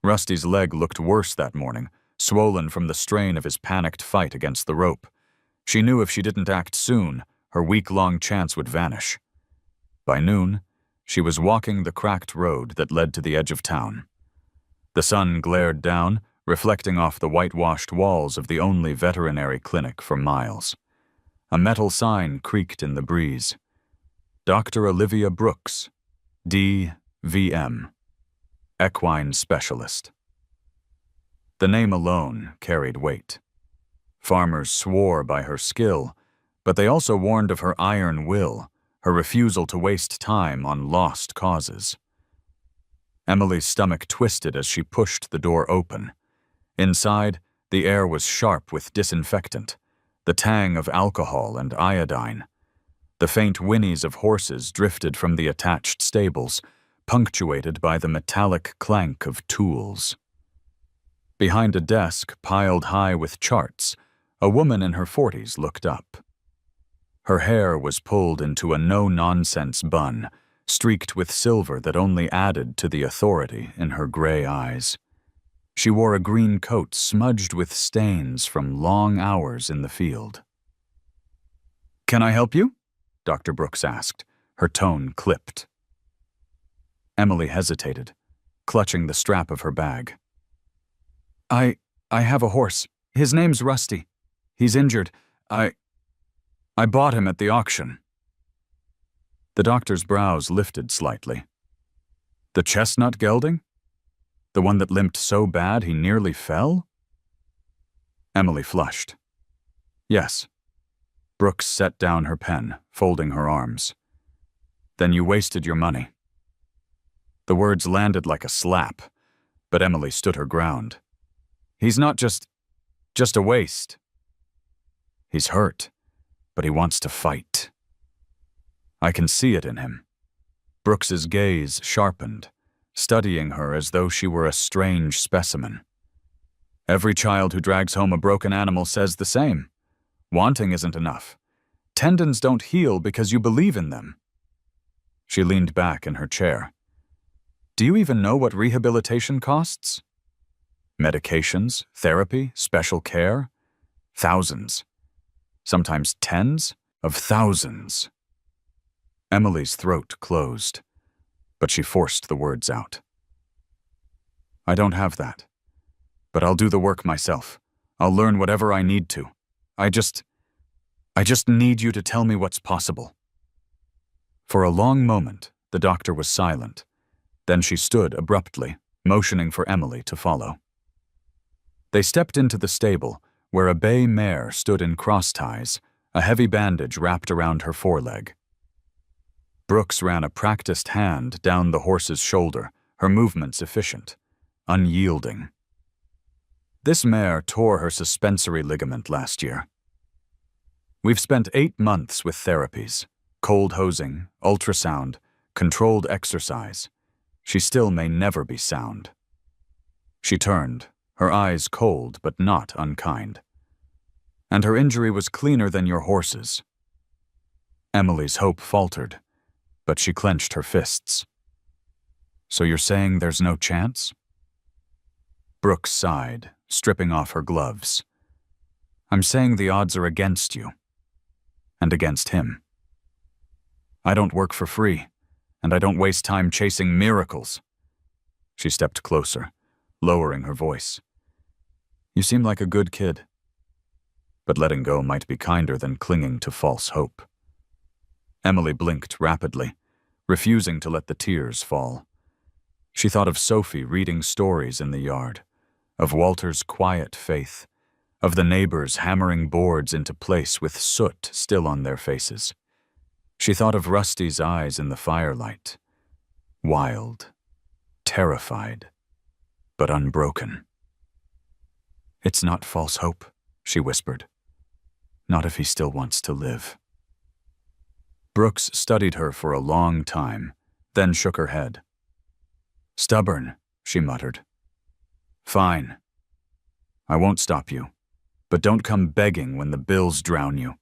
Rusty's leg looked worse that morning, swollen from the strain of his panicked fight against the rope. She knew if she didn't act soon, her week-long chance would vanish. By noon, she was walking the cracked road that led to the edge of town. The sun glared down, reflecting off the whitewashed walls of the only veterinary clinic for miles. A metal sign creaked in the breeze. Dr. Olivia Brooks, D.V.M., Equine Specialist. The name alone carried weight. Farmers swore by her skill, but they also warned of her iron will, her refusal to waste time on lost causes. Emily's stomach twisted as she pushed the door open. Inside, the air was sharp with disinfectant, the tang of alcohol and iodine. The faint whinnies of horses drifted from the attached stables, punctuated by the metallic clank of tools. Behind a desk piled high with charts, a woman in her 40s looked up. Her hair was pulled into a no-nonsense bun, streaked with silver that only added to the authority in her gray eyes. She wore a green coat smudged with stains from long hours in the field. "Can I help you?" Dr. Brooks asked, her tone clipped. Emily hesitated, clutching the strap of her bag. I have a horse. His name's Rusty. He's injured. I bought him at the auction." The doctor's brows lifted slightly. "The chestnut gelding? The one that limped so bad he nearly fell?" Emily flushed. "Yes." Brooks set down her pen, folding her arms. "Then you wasted your money." The words landed like a slap, but Emily stood her ground. "He's not just a waste. He's hurt, but he wants to fight. I can see it in him." Brooks's gaze sharpened, studying her as though she were a strange specimen. "Every child who drags home a broken animal says the same. Wanting isn't enough. Tendons don't heal because you believe in them." She leaned back in her chair. "Do you even know what rehabilitation costs? Medications, therapy, special care? Thousands. Sometimes tens of thousands." Emily's throat closed, but she forced the words out. "I don't have that. But I'll do the work myself. I'll learn whatever I need to. I just need you to tell me what's possible." For a long moment, the doctor was silent. Then she stood abruptly, motioning for Emily to follow. They stepped into the stable, where a bay mare stood in cross ties, a heavy bandage wrapped around her foreleg. Brooks ran a practiced hand down the horse's shoulder, her movements efficient, unyielding. "This mare tore her suspensory ligament last year. We've spent 8 months with therapies, cold hosing, ultrasound, controlled exercise. She still may never be sound." She turned, her eyes cold but not unkind. "And her injury was cleaner than your horse's." Emily's hope faltered, but she clenched her fists. "So you're saying there's no chance?" Brooks sighed, stripping off her gloves. "I'm saying the odds are against you. And against him. I don't work for free, and I don't waste time chasing miracles." She stepped closer, lowering her voice. "You seem like a good kid. But letting go might be kinder than clinging to false hope." Emily blinked rapidly, refusing to let the tears fall. She thought of Sophie reading stories in the yard, of Walter's quiet faith, of the neighbors hammering boards into place with soot still on their faces. She thought of Rusty's eyes in the firelight, wild, terrified, but unbroken. "It's not false hope," she whispered. "Not if he still wants to live." Brooks studied her for a long time, then shook her head. "Stubborn," she muttered. "Fine. I won't stop you, but don't come begging when the bills drown you."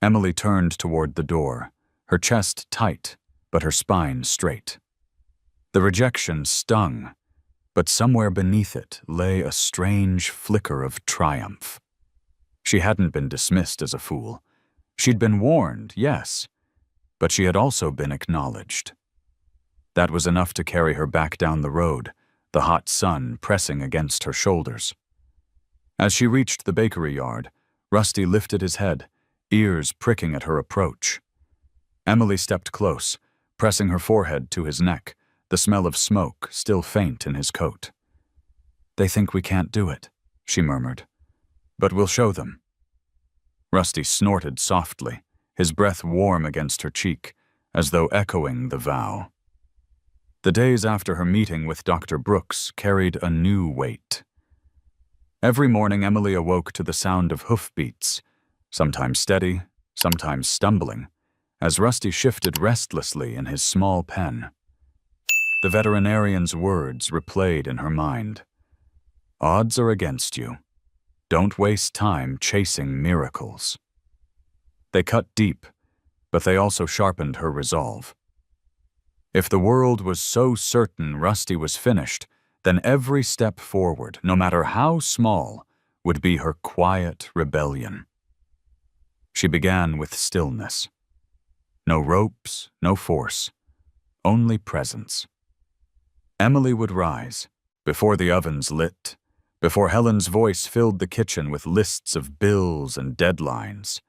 Emily turned toward the door, her chest tight, but her spine straight. The rejection stung, but somewhere beneath it lay a strange flicker of triumph. She hadn't been dismissed as a fool. She'd been warned, yes, but she had also been acknowledged. That was enough to carry her back down the road, the hot sun pressing against her shoulders. As she reached the bakery yard, Rusty lifted his head, ears pricking at her approach. Emily stepped close, pressing her forehead to his neck, the smell of smoke still faint in his coat. "They think we can't do it," she murmured. "But we'll show them." Rusty snorted softly, his breath warm against her cheek, as though echoing the vow. The days after her meeting with Dr. Brooks carried a new weight. Every morning Emily awoke to the sound of hoofbeats, sometimes steady, sometimes stumbling, as Rusty shifted restlessly in his small pen. The veterinarian's words replayed in her mind. Odds are against you. Don't waste time chasing miracles. They cut deep, but they also sharpened her resolve. If the world was so certain Rusty was finished, then every step forward, no matter how small, would be her quiet rebellion. She began with stillness. No ropes, no force, only presence. Emily would rise, before the ovens lit, before Helen's voice filled the kitchen with lists of bills and deadlines.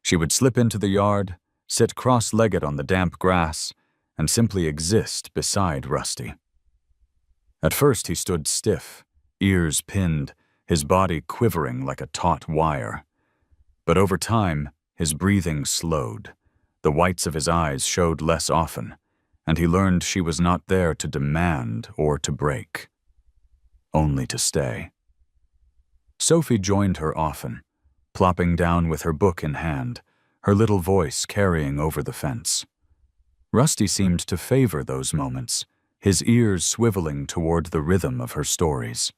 She would slip into the yard, sit cross-legged on the damp grass, and simply exist beside Rusty. At first he stood stiff, ears pinned, his body quivering like a taut wire. But over time, his breathing slowed. The whites of his eyes showed less often, and he learned she was not there to demand or to break, only to stay. Sophie joined her often, plopping down with her book in hand, her little voice carrying over the fence. Rusty seemed to favor those moments, his ears swiveling toward the rhythm of her stories.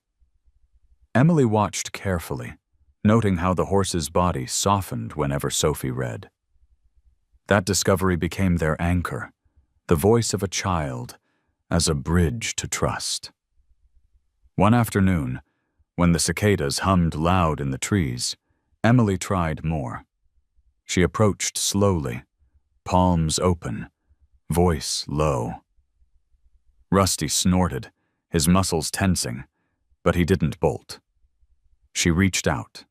Emily watched carefully, noting how the horse's body softened whenever Sophie read. That discovery became their anchor, the voice of a child, as a bridge to trust. One afternoon, when the cicadas hummed loud in the trees, Emily tried more. She approached slowly, palms open, voice low. Rusty snorted, his muscles tensing, but he didn't bolt. She reached out,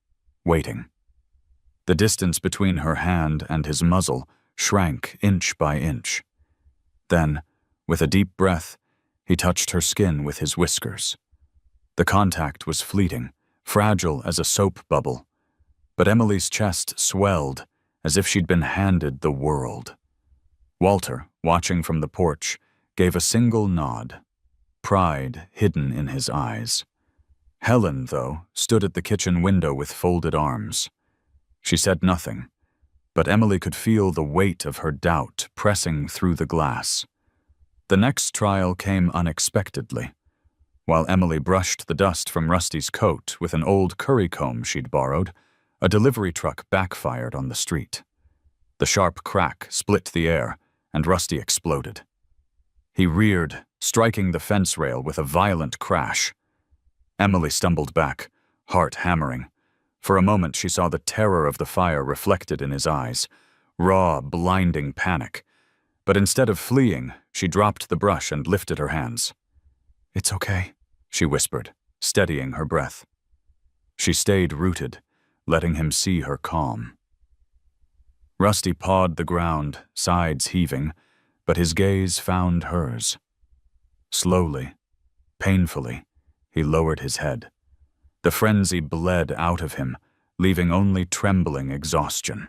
waiting. The distance between her hand and his muzzle shrank inch by inch. Then, with a deep breath, he touched her skin with his whiskers. The contact was fleeting, fragile as a soap bubble, but Emily's chest swelled as if she'd been handed the world. Walter, watching from the porch, gave a single nod, pride hidden in his eyes. Helen, though, stood at the kitchen window with folded arms. She said nothing, but Emily could feel the weight of her doubt pressing through the glass. The next trial came unexpectedly. While Emily brushed the dust from Rusty's coat with an old curry comb she'd borrowed, a delivery truck backfired on the street. The sharp crack split the air, and Rusty exploded. He reared, striking the fence rail with a violent crash. Emily stumbled back, heart hammering. For a moment she saw the terror of the fire reflected in his eyes, raw, blinding panic. But instead of fleeing, she dropped the brush and lifted her hands. "It's okay," she whispered, steadying her breath. She stayed rooted, letting him see her calm. Rusty pawed the ground, sides heaving, but his gaze found hers. Slowly, painfully, he lowered his head. The frenzy bled out of him, leaving only trembling exhaustion.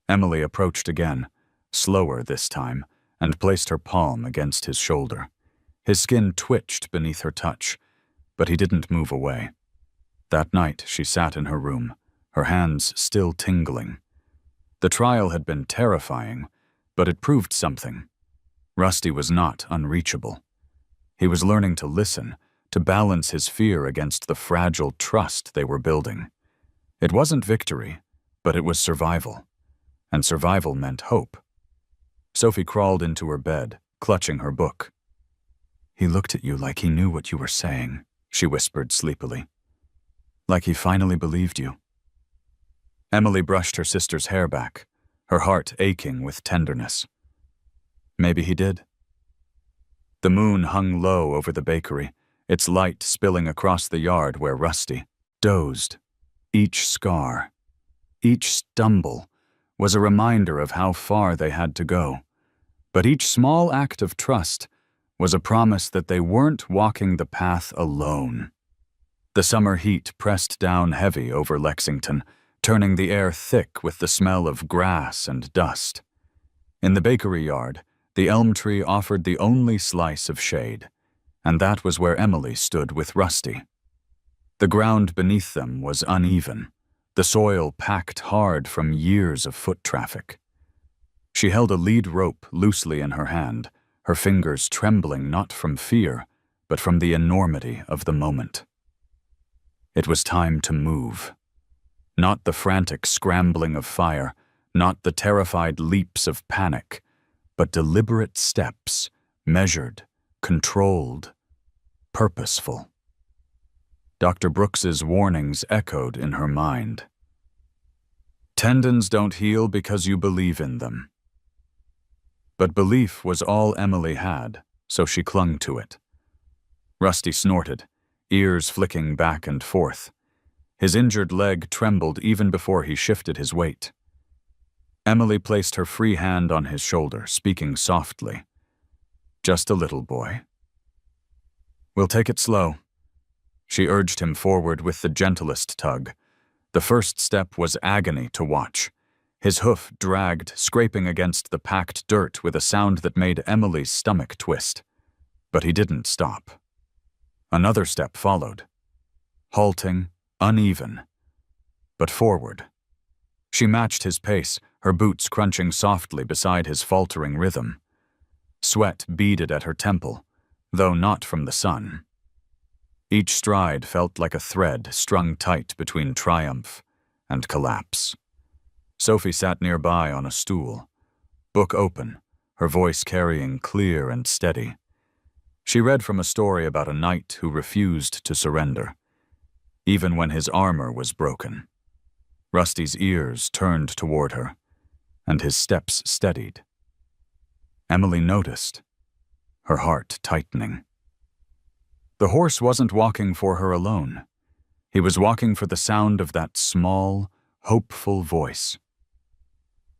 Emily approached again, slower this time, and placed her palm against his shoulder. His skin twitched beneath her touch, but he didn't move away. That night she sat in her room, her hands still tingling. The trial had been terrifying, but it proved something. Rusty was not unreachable. He was learning to listen, to balance his fear against the fragile trust they were building. It wasn't victory, but it was survival. And survival meant hope. Sophie crawled into her bed, clutching her book. "He looked at you like he knew what you were saying," she whispered sleepily. "Like he finally believed you." Emily brushed her sister's hair back, her heart aching with tenderness. Maybe he did. The moon hung low over the bakery, its light spilling across the yard where Rusty dozed. Each scar, each stumble, was a reminder of how far they had to go. But each small act of trust was a promise that they weren't walking the path alone. The summer heat pressed down heavy over Lexington, turning the air thick with the smell of grass and dust. In the bakery yard, the elm tree offered the only slice of shade, and that was where Emily stood with Rusty. The ground beneath them was uneven, the soil packed hard from years of foot traffic. She held a lead rope loosely in her hand, her fingers trembling not from fear, but from the enormity of the moment. It was time to move. Not the frantic scrambling of fire, not the terrified leaps of panic, but deliberate steps, measured, controlled, purposeful. Dr. Brooks's warnings echoed in her mind. Tendons don't heal because you believe in them. But belief was all Emily had, so she clung to it. Rusty snorted, ears flicking back and forth. His injured leg trembled even before he shifted his weight. Emily placed her free hand on his shoulder, speaking softly. Just a little, boy. We'll take it slow. She urged him forward with the gentlest tug. The first step was agony to watch. His hoof dragged, scraping against the packed dirt with a sound that made Emily's stomach twist. But he didn't stop. Another step followed. Halting, uneven, but forward. She matched his pace, her boots crunching softly beside his faltering rhythm. Sweat beaded at her temple, though not from the sun. Each stride felt like a thread strung tight between triumph and collapse. Sophie sat nearby on a stool, book open, her voice carrying clear and steady. She read from a story about a knight who refused to surrender, even when his armor was broken. Rusty's ears turned toward her, and his steps steadied. Emily noticed, her heart tightening. The horse wasn't walking for her alone. He was walking for the sound of that small, hopeful voice.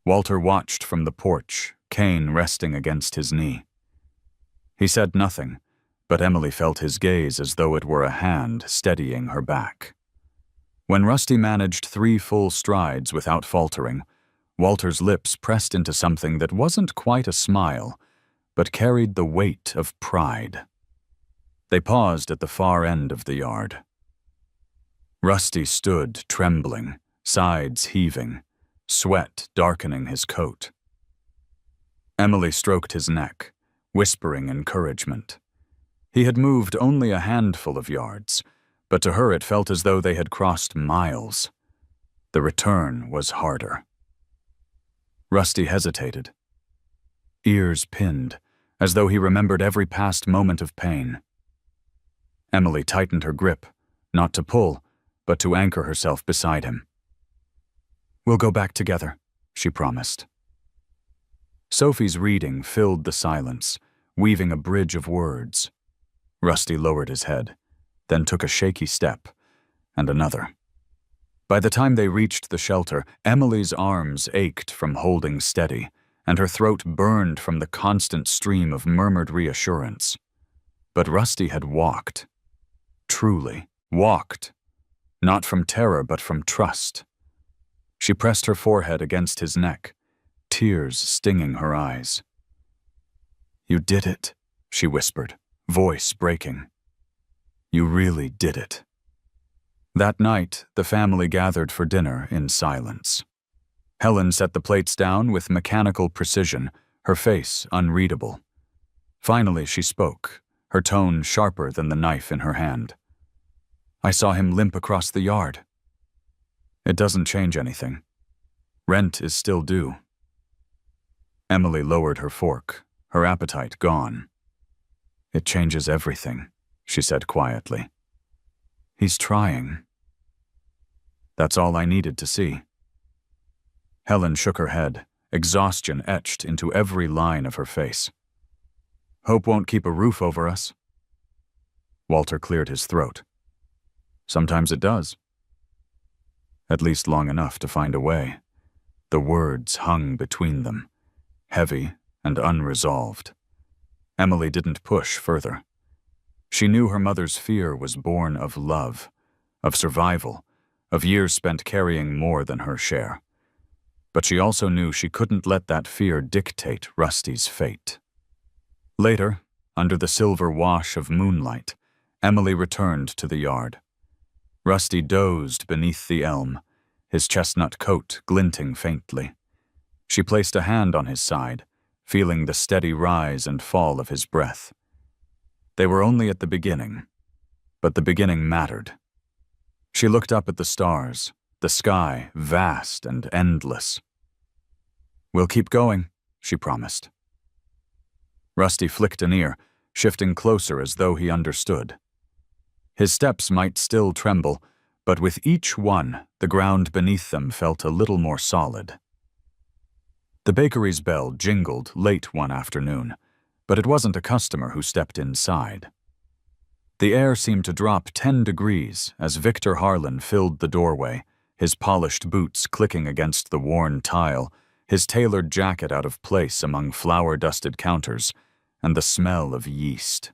Walter watched from the porch, cane resting against his knee. He said nothing, but Emily felt his gaze as though it were a hand steadying her back. When Rusty managed 3 full strides without faltering, Walter's lips pressed into something that wasn't quite a smile, but carried the weight of pride. They paused at the far end of the yard. Rusty stood trembling, sides heaving, sweat darkening his coat. Emily stroked his neck, whispering encouragement. He had moved only a handful of yards, but to her it felt as though they had crossed miles. The return was harder. Rusty hesitated, ears pinned, as though he remembered every past moment of pain. Emily tightened her grip, not to pull, but to anchor herself beside him. We'll go back together, she promised. Sophie's reading filled the silence, weaving a bridge of words. Rusty lowered his head, then took a shaky step, and another. By the time they reached the shelter, Emily's arms ached from holding steady, and her throat burned from the constant stream of murmured reassurance. But Rusty had walked. Truly walked. Not from terror, but from trust. She pressed her forehead against his neck, tears stinging her eyes. You did it, she whispered, voice breaking. You really did it. That night, the family gathered for dinner in silence. Helen set the plates down with mechanical precision, her face unreadable. Finally, she spoke, her tone sharper than the knife in her hand. I saw him limp across the yard. It doesn't change anything. Rent is still due. Emily lowered her fork, her appetite gone. It changes everything, she said quietly. He's trying. That's all I needed to see. Helen shook her head, exhaustion etched into every line of her face. Hope won't keep a roof over us. Walter cleared his throat. Sometimes it does. At least long enough to find a way. The words hung between them, heavy and unresolved. Emily didn't push further. She knew her mother's fear was born of love, of survival, of years spent carrying more than her share. But she also knew she couldn't let that fear dictate Rusty's fate. Later, under the silver wash of moonlight, Emily returned to the yard. Rusty dozed beneath the elm, his chestnut coat glinting faintly. She placed a hand on his side, feeling the steady rise and fall of his breath. They were only at the beginning, but the beginning mattered. She looked up at the stars, the sky vast and endless. "We'll keep going," she promised. Rusty flicked an ear, shifting closer as though he understood. His steps might still tremble, but with each one, the ground beneath them felt a little more solid. The bakery's bell jingled late one afternoon, but it wasn't a customer who stepped inside. The air seemed to drop 10 degrees as Victor Harlan filled the doorway, his polished boots clicking against the worn tile, his tailored jacket out of place among flour-dusted counters, and the smell of yeast.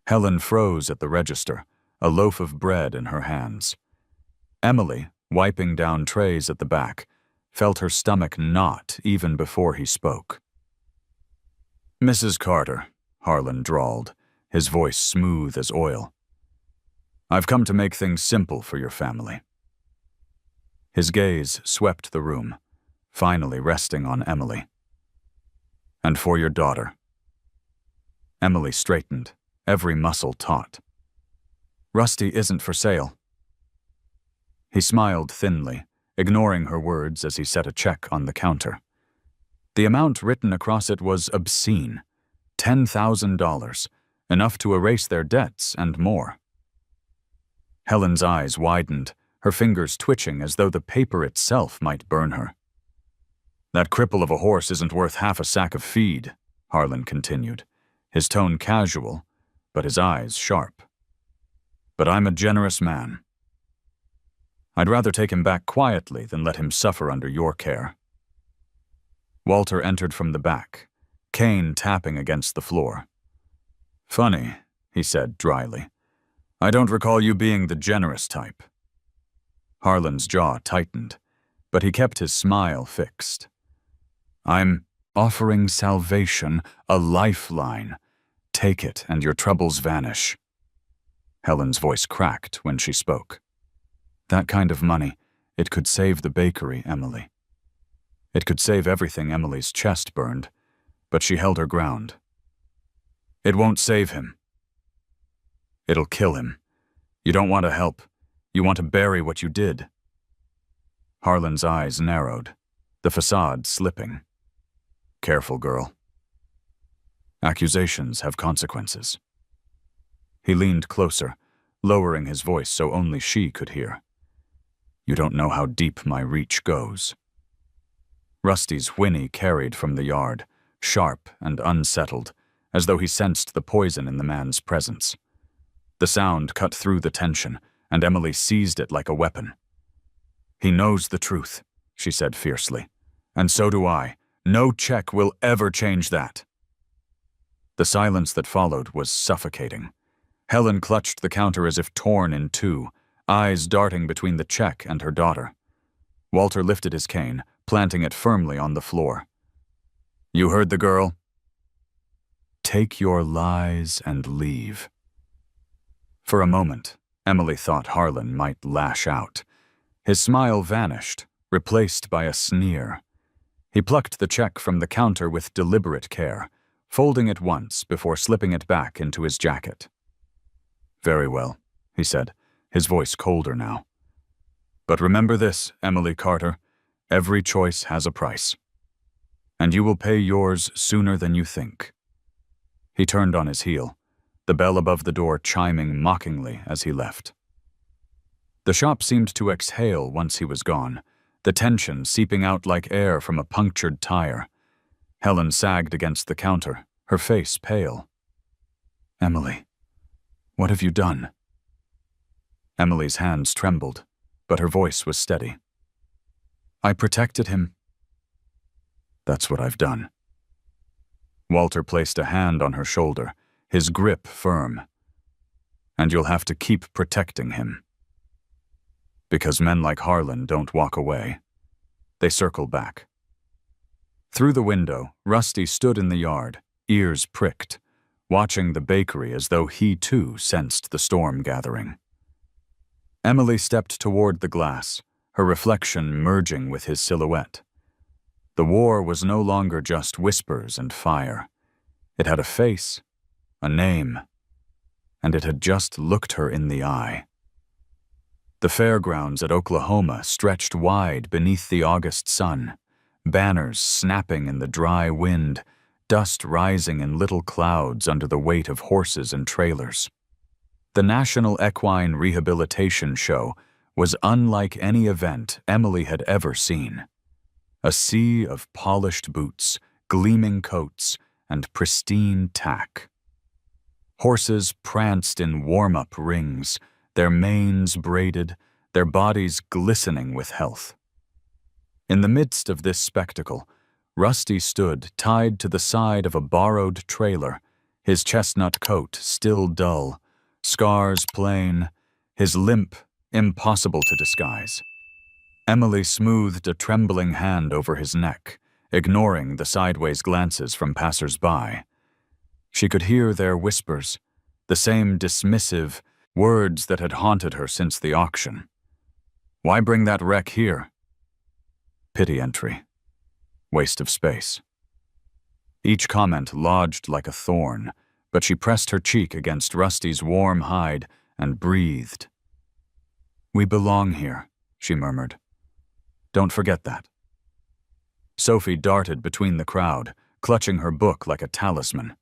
Helen froze at the register, a loaf of bread in her hands. Emily, wiping down trays at the back, felt her stomach knot even before he spoke. "Mrs. Carter," Harlan drawled, his voice smooth as oil. "I've come to make things simple for your family." His gaze swept the room, finally resting on Emily. "And for your daughter." Emily straightened, every muscle taut. "Rusty isn't for sale." He smiled thinly, ignoring her words as he set a check on the counter. The amount written across it was obscene, $10,000, enough to erase their debts and more. Helen's eyes widened, her fingers twitching as though the paper itself might burn her. "That cripple of a horse isn't worth half a sack of feed," Harlan continued, his tone casual, but his eyes sharp. "But I'm a generous man. I'd rather take him back quietly than let him suffer under your care." Walter entered from the back, cane tapping against the floor. "Funny," he said dryly. "I don't recall you being the generous type." Harlan's jaw tightened, but he kept his smile fixed. "I'm offering salvation, a lifeline. Take it and your troubles vanish." Helen's voice cracked when she spoke. "That kind of money, it could save the bakery, Emily. It could save everything." Emily's chest burned, but she held her ground. "It won't save him. It'll kill him. You don't want to help. You want to bury what you did." Harlan's eyes narrowed, the facade slipping. "Careful, girl. Accusations have consequences." He leaned closer, lowering his voice so only she could hear. "You don't know how deep my reach goes." Rusty's whinny carried from the yard, sharp and unsettled, as though he sensed the poison in the man's presence. The sound cut through the tension, and Emily seized it like a weapon. "He knows the truth," she said fiercely. "And so do I. No check will ever change that." The silence that followed was suffocating. Helen clutched the counter as if torn in two, eyes darting between the check and her daughter. Walter lifted his cane, planting it firmly on the floor. "You heard the girl? Take your lies and leave." For a moment, Emily thought Harlan might lash out. His smile vanished, replaced by a sneer. He plucked the check from the counter with deliberate care, folding it once before slipping it back into his jacket. "Very well," he said, his voice colder now. "But remember this, Emily Carter, every choice has a price. And you will pay yours sooner than you think." He turned on his heel, the bell above the door chiming mockingly as he left. The shop seemed to exhale once he was gone, the tension seeping out like air from a punctured tire. Helen sagged against the counter, her face pale. "Emily, what have you done?" Emily's hands trembled, but her voice was steady. "I protected him." "That's what I've done." Walter placed a hand on her shoulder, his grip firm. "And you'll have to keep protecting him. Because men like Harlan don't walk away." They circled back. Through the window, Rusty stood in the yard, ears pricked, watching the bakery as though he too sensed the storm gathering. Emily stepped toward the glass, her reflection merging with his silhouette. The war was no longer just whispers and fire. It had a face, a name, and it had just looked her in the eye. The fairgrounds at Oklahoma stretched wide beneath the August sun, banners snapping in the dry wind, dust rising in little clouds under the weight of horses and trailers. The National Equine Rehabilitation Show was unlike any event Emily had ever seen. A sea of polished boots, gleaming coats, and pristine tack. Horses pranced in warm-up rings, their manes braided, their bodies glistening with health. In the midst of this spectacle, Rusty stood tied to the side of a borrowed trailer, his chestnut coat still dull, scars plain, his limp impossible to disguise. Emily smoothed a trembling hand over his neck, ignoring the sideways glances from passers-by. She could hear their whispers, the same dismissive words that had haunted her since the auction. Why bring that wreck here? Pity entry. Waste of space. Each comment lodged like a thorn, but she pressed her cheek against Rusty's warm hide and breathed. We belong here, she murmured. Don't forget that. Sophie darted between the crowd, clutching her book like a talisman.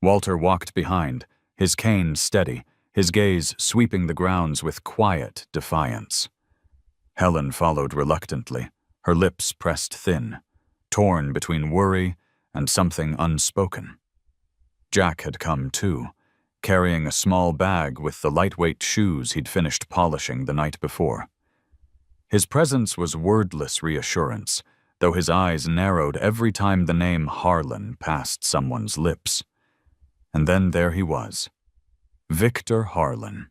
Walter walked behind, his cane steady, his gaze sweeping the grounds with quiet defiance. Helen followed reluctantly, her lips pressed thin, torn between worry and something unspoken. Jack had come too, carrying a small bag with the lightweight shoes he'd finished polishing the night before. His presence was wordless reassurance, though his eyes narrowed every time the name Harlan passed someone's lips. And then there he was, Victor Harlan,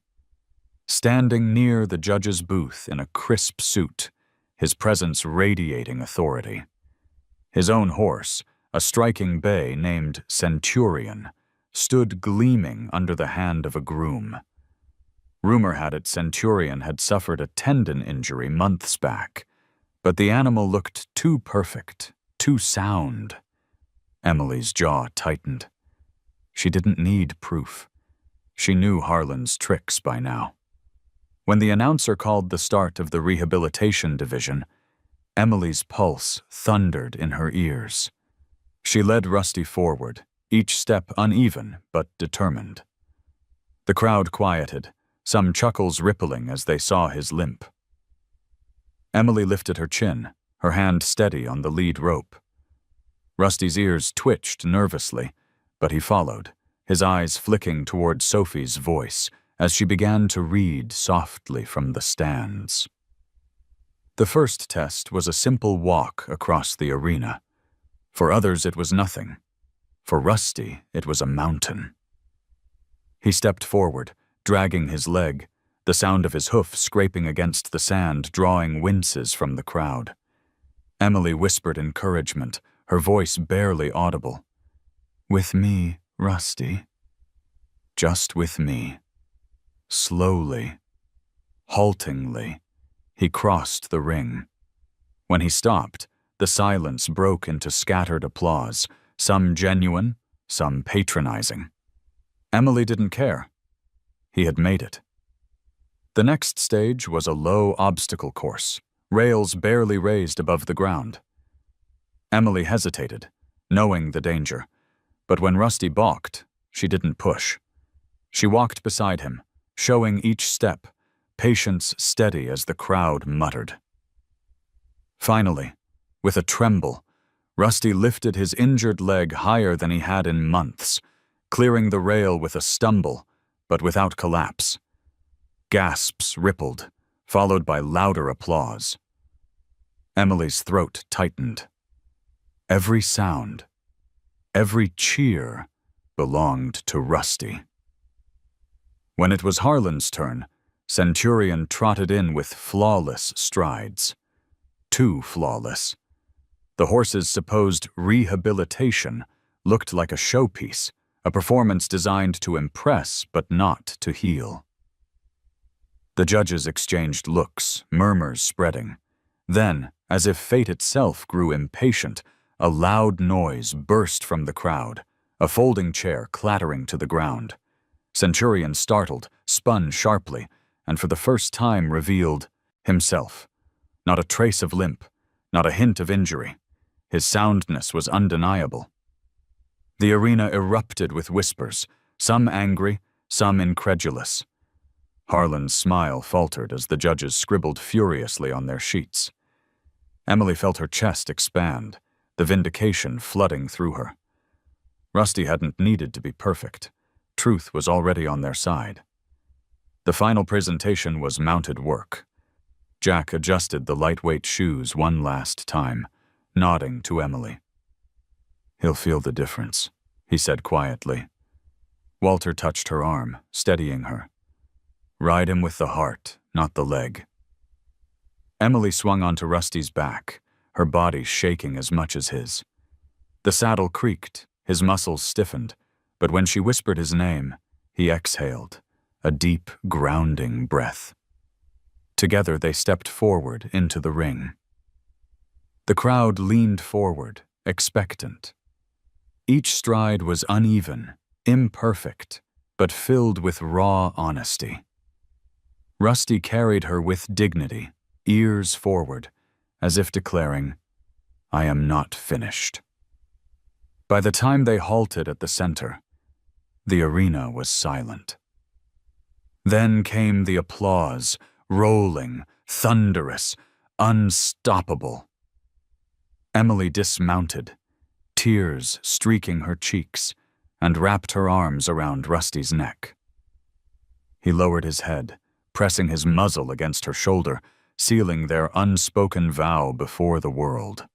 standing near the judge's booth in a crisp suit, his presence radiating authority. His own horse, a striking bay named Centurion, stood gleaming under the hand of a groom. Rumor had it Centurion had suffered a tendon injury months back, but the animal looked too perfect, too sound. Emily's jaw tightened. She didn't need proof. She knew Harlan's tricks by now. When the announcer called the start of the rehabilitation division, Emily's pulse thundered in her ears. She led Rusty forward, each step uneven but determined. The crowd quieted, some chuckles rippling as they saw his limp. Emily lifted her chin, her hand steady on the lead rope. Rusty's ears twitched nervously, but he followed, his eyes flicking toward Sophie's voice as she began to read softly from the stands. The first test was a simple walk across the arena. For others it was nothing. For Rusty it was a mountain. He stepped forward, dragging his leg, the sound of his hoof scraping against the sand drawing winces from the crowd. Emily whispered encouragement, her voice barely audible. With me, Rusty. Just with me. Slowly, haltingly, he crossed the ring. When he stopped, the silence broke into scattered applause, some genuine, some patronizing. Emily didn't care. He had made it. The next stage was a low obstacle course, rails barely raised above the ground. Emily hesitated, knowing the danger, but when Rusty balked, she didn't push. She walked beside him, showing each step, patience steady as the crowd muttered. Finally, with a tremble, Rusty lifted his injured leg higher than he had in months, clearing the rail with a stumble, but without collapse. Gasps rippled, followed by louder applause. Emily's throat tightened. Every sound, every cheer belonged to Rusty. When it was Harlan's turn, Centurion trotted in with flawless strides. Too flawless. The horse's supposed rehabilitation looked like a showpiece, a performance designed to impress but not to heal. The The judges exchanged looks, murmurs spreading. Then, as if fate itself grew impatient, a loud noise burst from the crowd, a folding chair clattering to the ground. Centurion, startled, spun sharply, and for the first time revealed himself. Not a trace of limp, not a hint of injury. His soundness was undeniable. The arena erupted with whispers, some angry, some incredulous. Harlan's smile faltered as the judges scribbled furiously on their sheets. Emily felt her chest expand, the vindication flooding through her. Rusty hadn't needed to be perfect. Truth was already on their side. The final presentation was mounted work. Jack adjusted the lightweight shoes one last time, nodding to Emily. "He'll feel the difference," he said quietly. Walter touched her arm, steadying her. "Ride him with the heart, not the leg." Emily swung onto Rusty's back, her body shaking as much as his. The saddle creaked, his muscles stiffened, but when she whispered his name, he exhaled, a deep, grounding breath. Together they stepped forward into the ring. The crowd leaned forward, expectant. Each stride was uneven, imperfect, but filled with raw honesty. Rusty carried her with dignity, ears forward, as if declaring, "I am not finished." By the time they halted at the center, the arena was silent. Then came the applause, rolling, thunderous, unstoppable. Emily dismounted, tears streaking her cheeks, and wrapped her arms around Rusty's neck. He lowered his head, pressing his muzzle against her shoulder, sealing their unspoken vow before the world.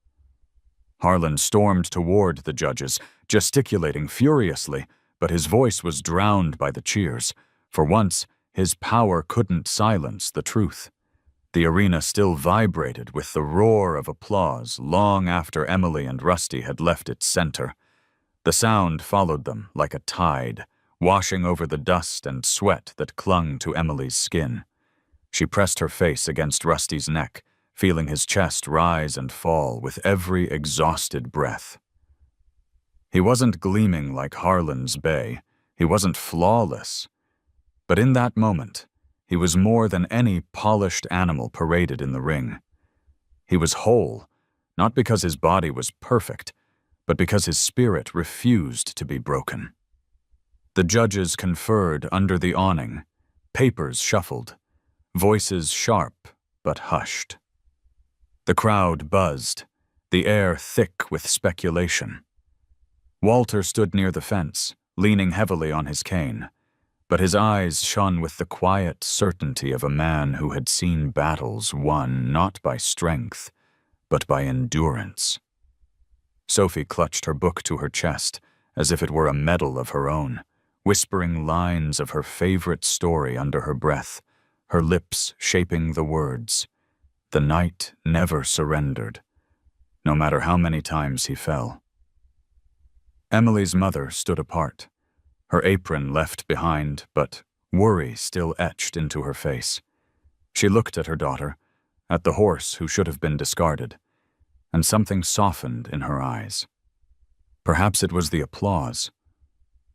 Harlan stormed toward the judges, gesticulating furiously, but his voice was drowned by the cheers. For once, his power couldn't silence the truth. The arena still vibrated with the roar of applause long after Emily and Rusty had left its center. The sound followed them like a tide, washing over the dust and sweat that clung to Emily's skin. She pressed her face against Rusty's neck, feeling his chest rise and fall with every exhausted breath. He wasn't gleaming like Harlan's bay. He wasn't flawless. But in that moment, he was more than any polished animal paraded in the ring. He was whole, not because his body was perfect, but because his spirit refused to be broken. The judges conferred under the awning, papers shuffled, voices sharp but hushed. The crowd buzzed, the air thick with speculation. Walter stood near the fence, leaning heavily on his cane, but his eyes shone with the quiet certainty of a man who had seen battles won not by strength, but by endurance. Sophie clutched her book to her chest, as if it were a medal of her own, whispering lines of her favorite story under her breath, her lips shaping the words. The knight never surrendered, no matter how many times he fell. Emily's mother stood apart, her apron left behind, but worry still etched into her face. She looked at her daughter, at the horse who should have been discarded, and something softened in her eyes. Perhaps it was the applause.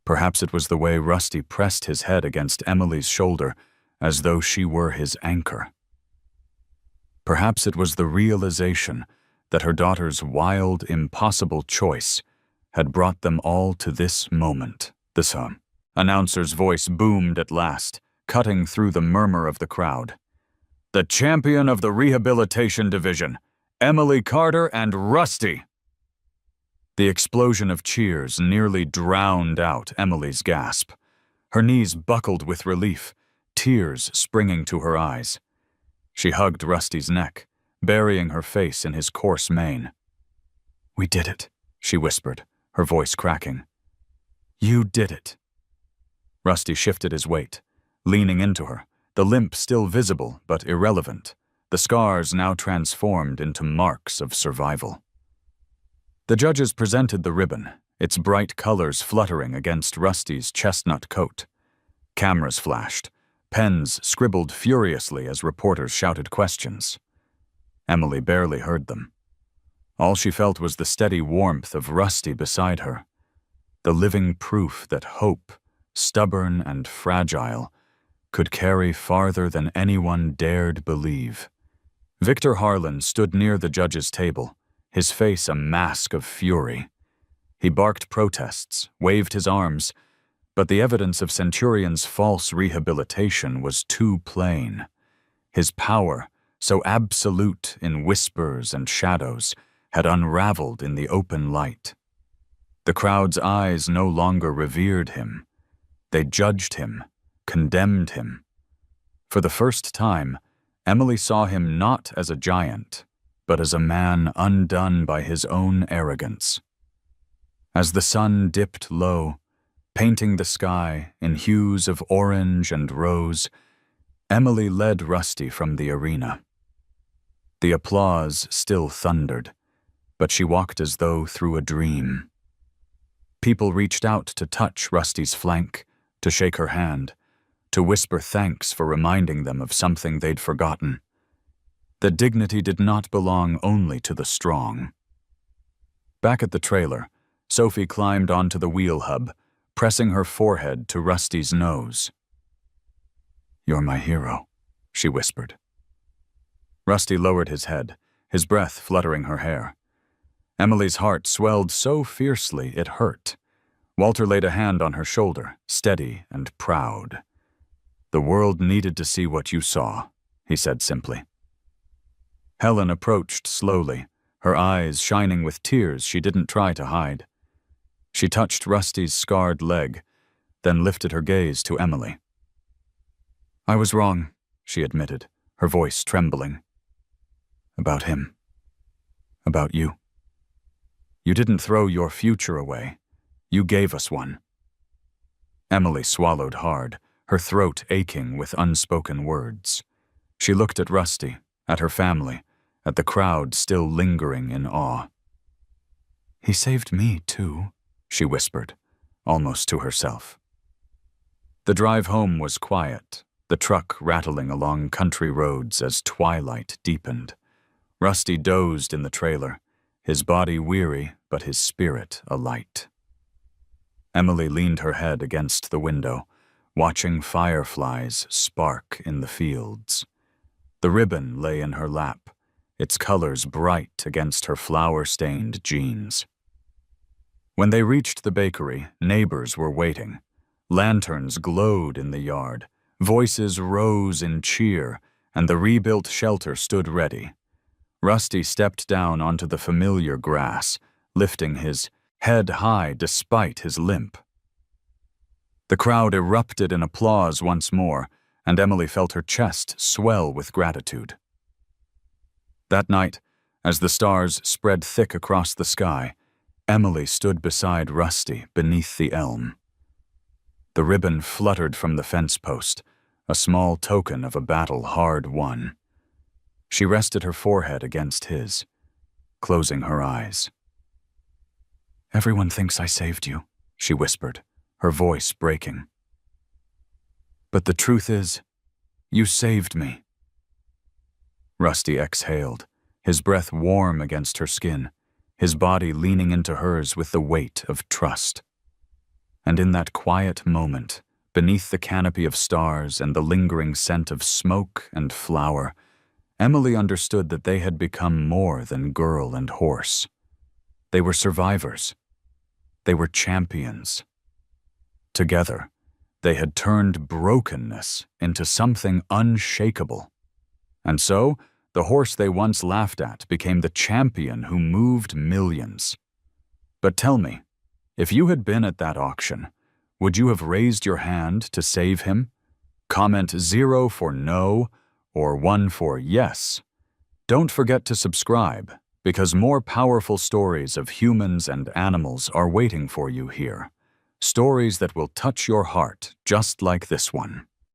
Perhaps it was the way Rusty pressed his head against Emily's shoulder as though she were his anchor. Perhaps it was the realization that her daughter's wild, impossible choice had brought them all to this moment. The announcer's voice boomed at last, cutting through the murmur of the crowd. "The champion of the rehabilitation division, Emily Carter and Rusty!" The explosion of cheers nearly drowned out Emily's gasp. Her knees buckled with relief, tears springing to her eyes. She hugged Rusty's neck, burying her face in his coarse mane. "We did it," she whispered, her voice cracking. "You did it." Rusty shifted his weight, leaning into her, the limp still visible but irrelevant, the scars now transformed into marks of survival. The judges presented the ribbon, its bright colors fluttering against Rusty's chestnut coat. Cameras flashed, Pens scribbled furiously as reporters shouted questions. Emily barely heard them. All she felt was the steady warmth of Rusty beside her, the living proof that hope, stubborn and fragile, could carry farther than anyone dared believe. Victor Harlan stood near the judge's table, his face a mask of fury. He barked protests, waved his arms, but the evidence of Centurion's false rehabilitation was too plain. His power, so absolute in whispers and shadows, had unraveled in the open light. The crowd's eyes no longer revered him. They judged him, condemned him. For the first time, Emily saw him not as a giant, but as a man undone by his own arrogance. As the sun dipped low, painting the sky in hues of orange and rose, Emily led Rusty from the arena. The applause still thundered, but she walked as though through a dream. People reached out to touch Rusty's flank, to shake her hand, to whisper thanks for reminding them of something they'd forgotten. That dignity did not belong only to the strong. Back at the trailer, Sophie climbed onto the wheel hub, pressing her forehead to Rusty's nose. "You're my hero," she whispered. Rusty lowered his head, his breath fluttering her hair. Emily's heart swelled so fiercely it hurt. Walter laid a hand on her shoulder, steady and proud. "The world needed to see what you saw," he said simply. Helen approached slowly, her eyes shining with tears she didn't try to hide. She touched Rusty's scarred leg, then lifted her gaze to Emily. "I was wrong," she admitted, her voice trembling. "About him. About you. You didn't throw your future away. You gave us one." Emily swallowed hard, her throat aching with unspoken words. She looked at Rusty, at her family, at the crowd still lingering in awe. "He saved me, too," she whispered, almost to herself. The drive home was quiet, the truck rattling along country roads as twilight deepened. Rusty dozed in the trailer, his body weary but his spirit alight. Emily leaned her head against the window, watching fireflies spark in the fields. The ribbon lay in her lap, its colors bright against her flower-stained jeans. When they reached the bakery, neighbors were waiting. Lanterns glowed in the yard, voices rose in cheer, and the rebuilt shelter stood ready. Rusty stepped down onto the familiar grass, lifting his head high despite his limp. The crowd erupted in applause once more, and Emily felt her chest swell with gratitude. That night, as the stars spread thick across the sky, Emily stood beside Rusty beneath the elm. The ribbon fluttered from the fence post, a small token of a battle hard won. She rested her forehead against his, closing her eyes. "Everyone thinks I saved you," she whispered, her voice breaking. "But the truth is, you saved me." Rusty exhaled, his breath warm against her skin, his body leaning into hers with the weight of trust. And in that quiet moment, beneath the canopy of stars and the lingering scent of smoke and flower, Emily understood that they had become more than girl and horse. They were survivors. They were champions. Together, they had turned brokenness into something unshakable. And so, the horse they once laughed at became the champion who moved millions. But tell me, if you had been at that auction, would you have raised your hand to save him? Comment 0 for no, or 1 for yes. Don't forget to subscribe, because more powerful stories of humans and animals are waiting for you here. Stories that will touch your heart just like this one.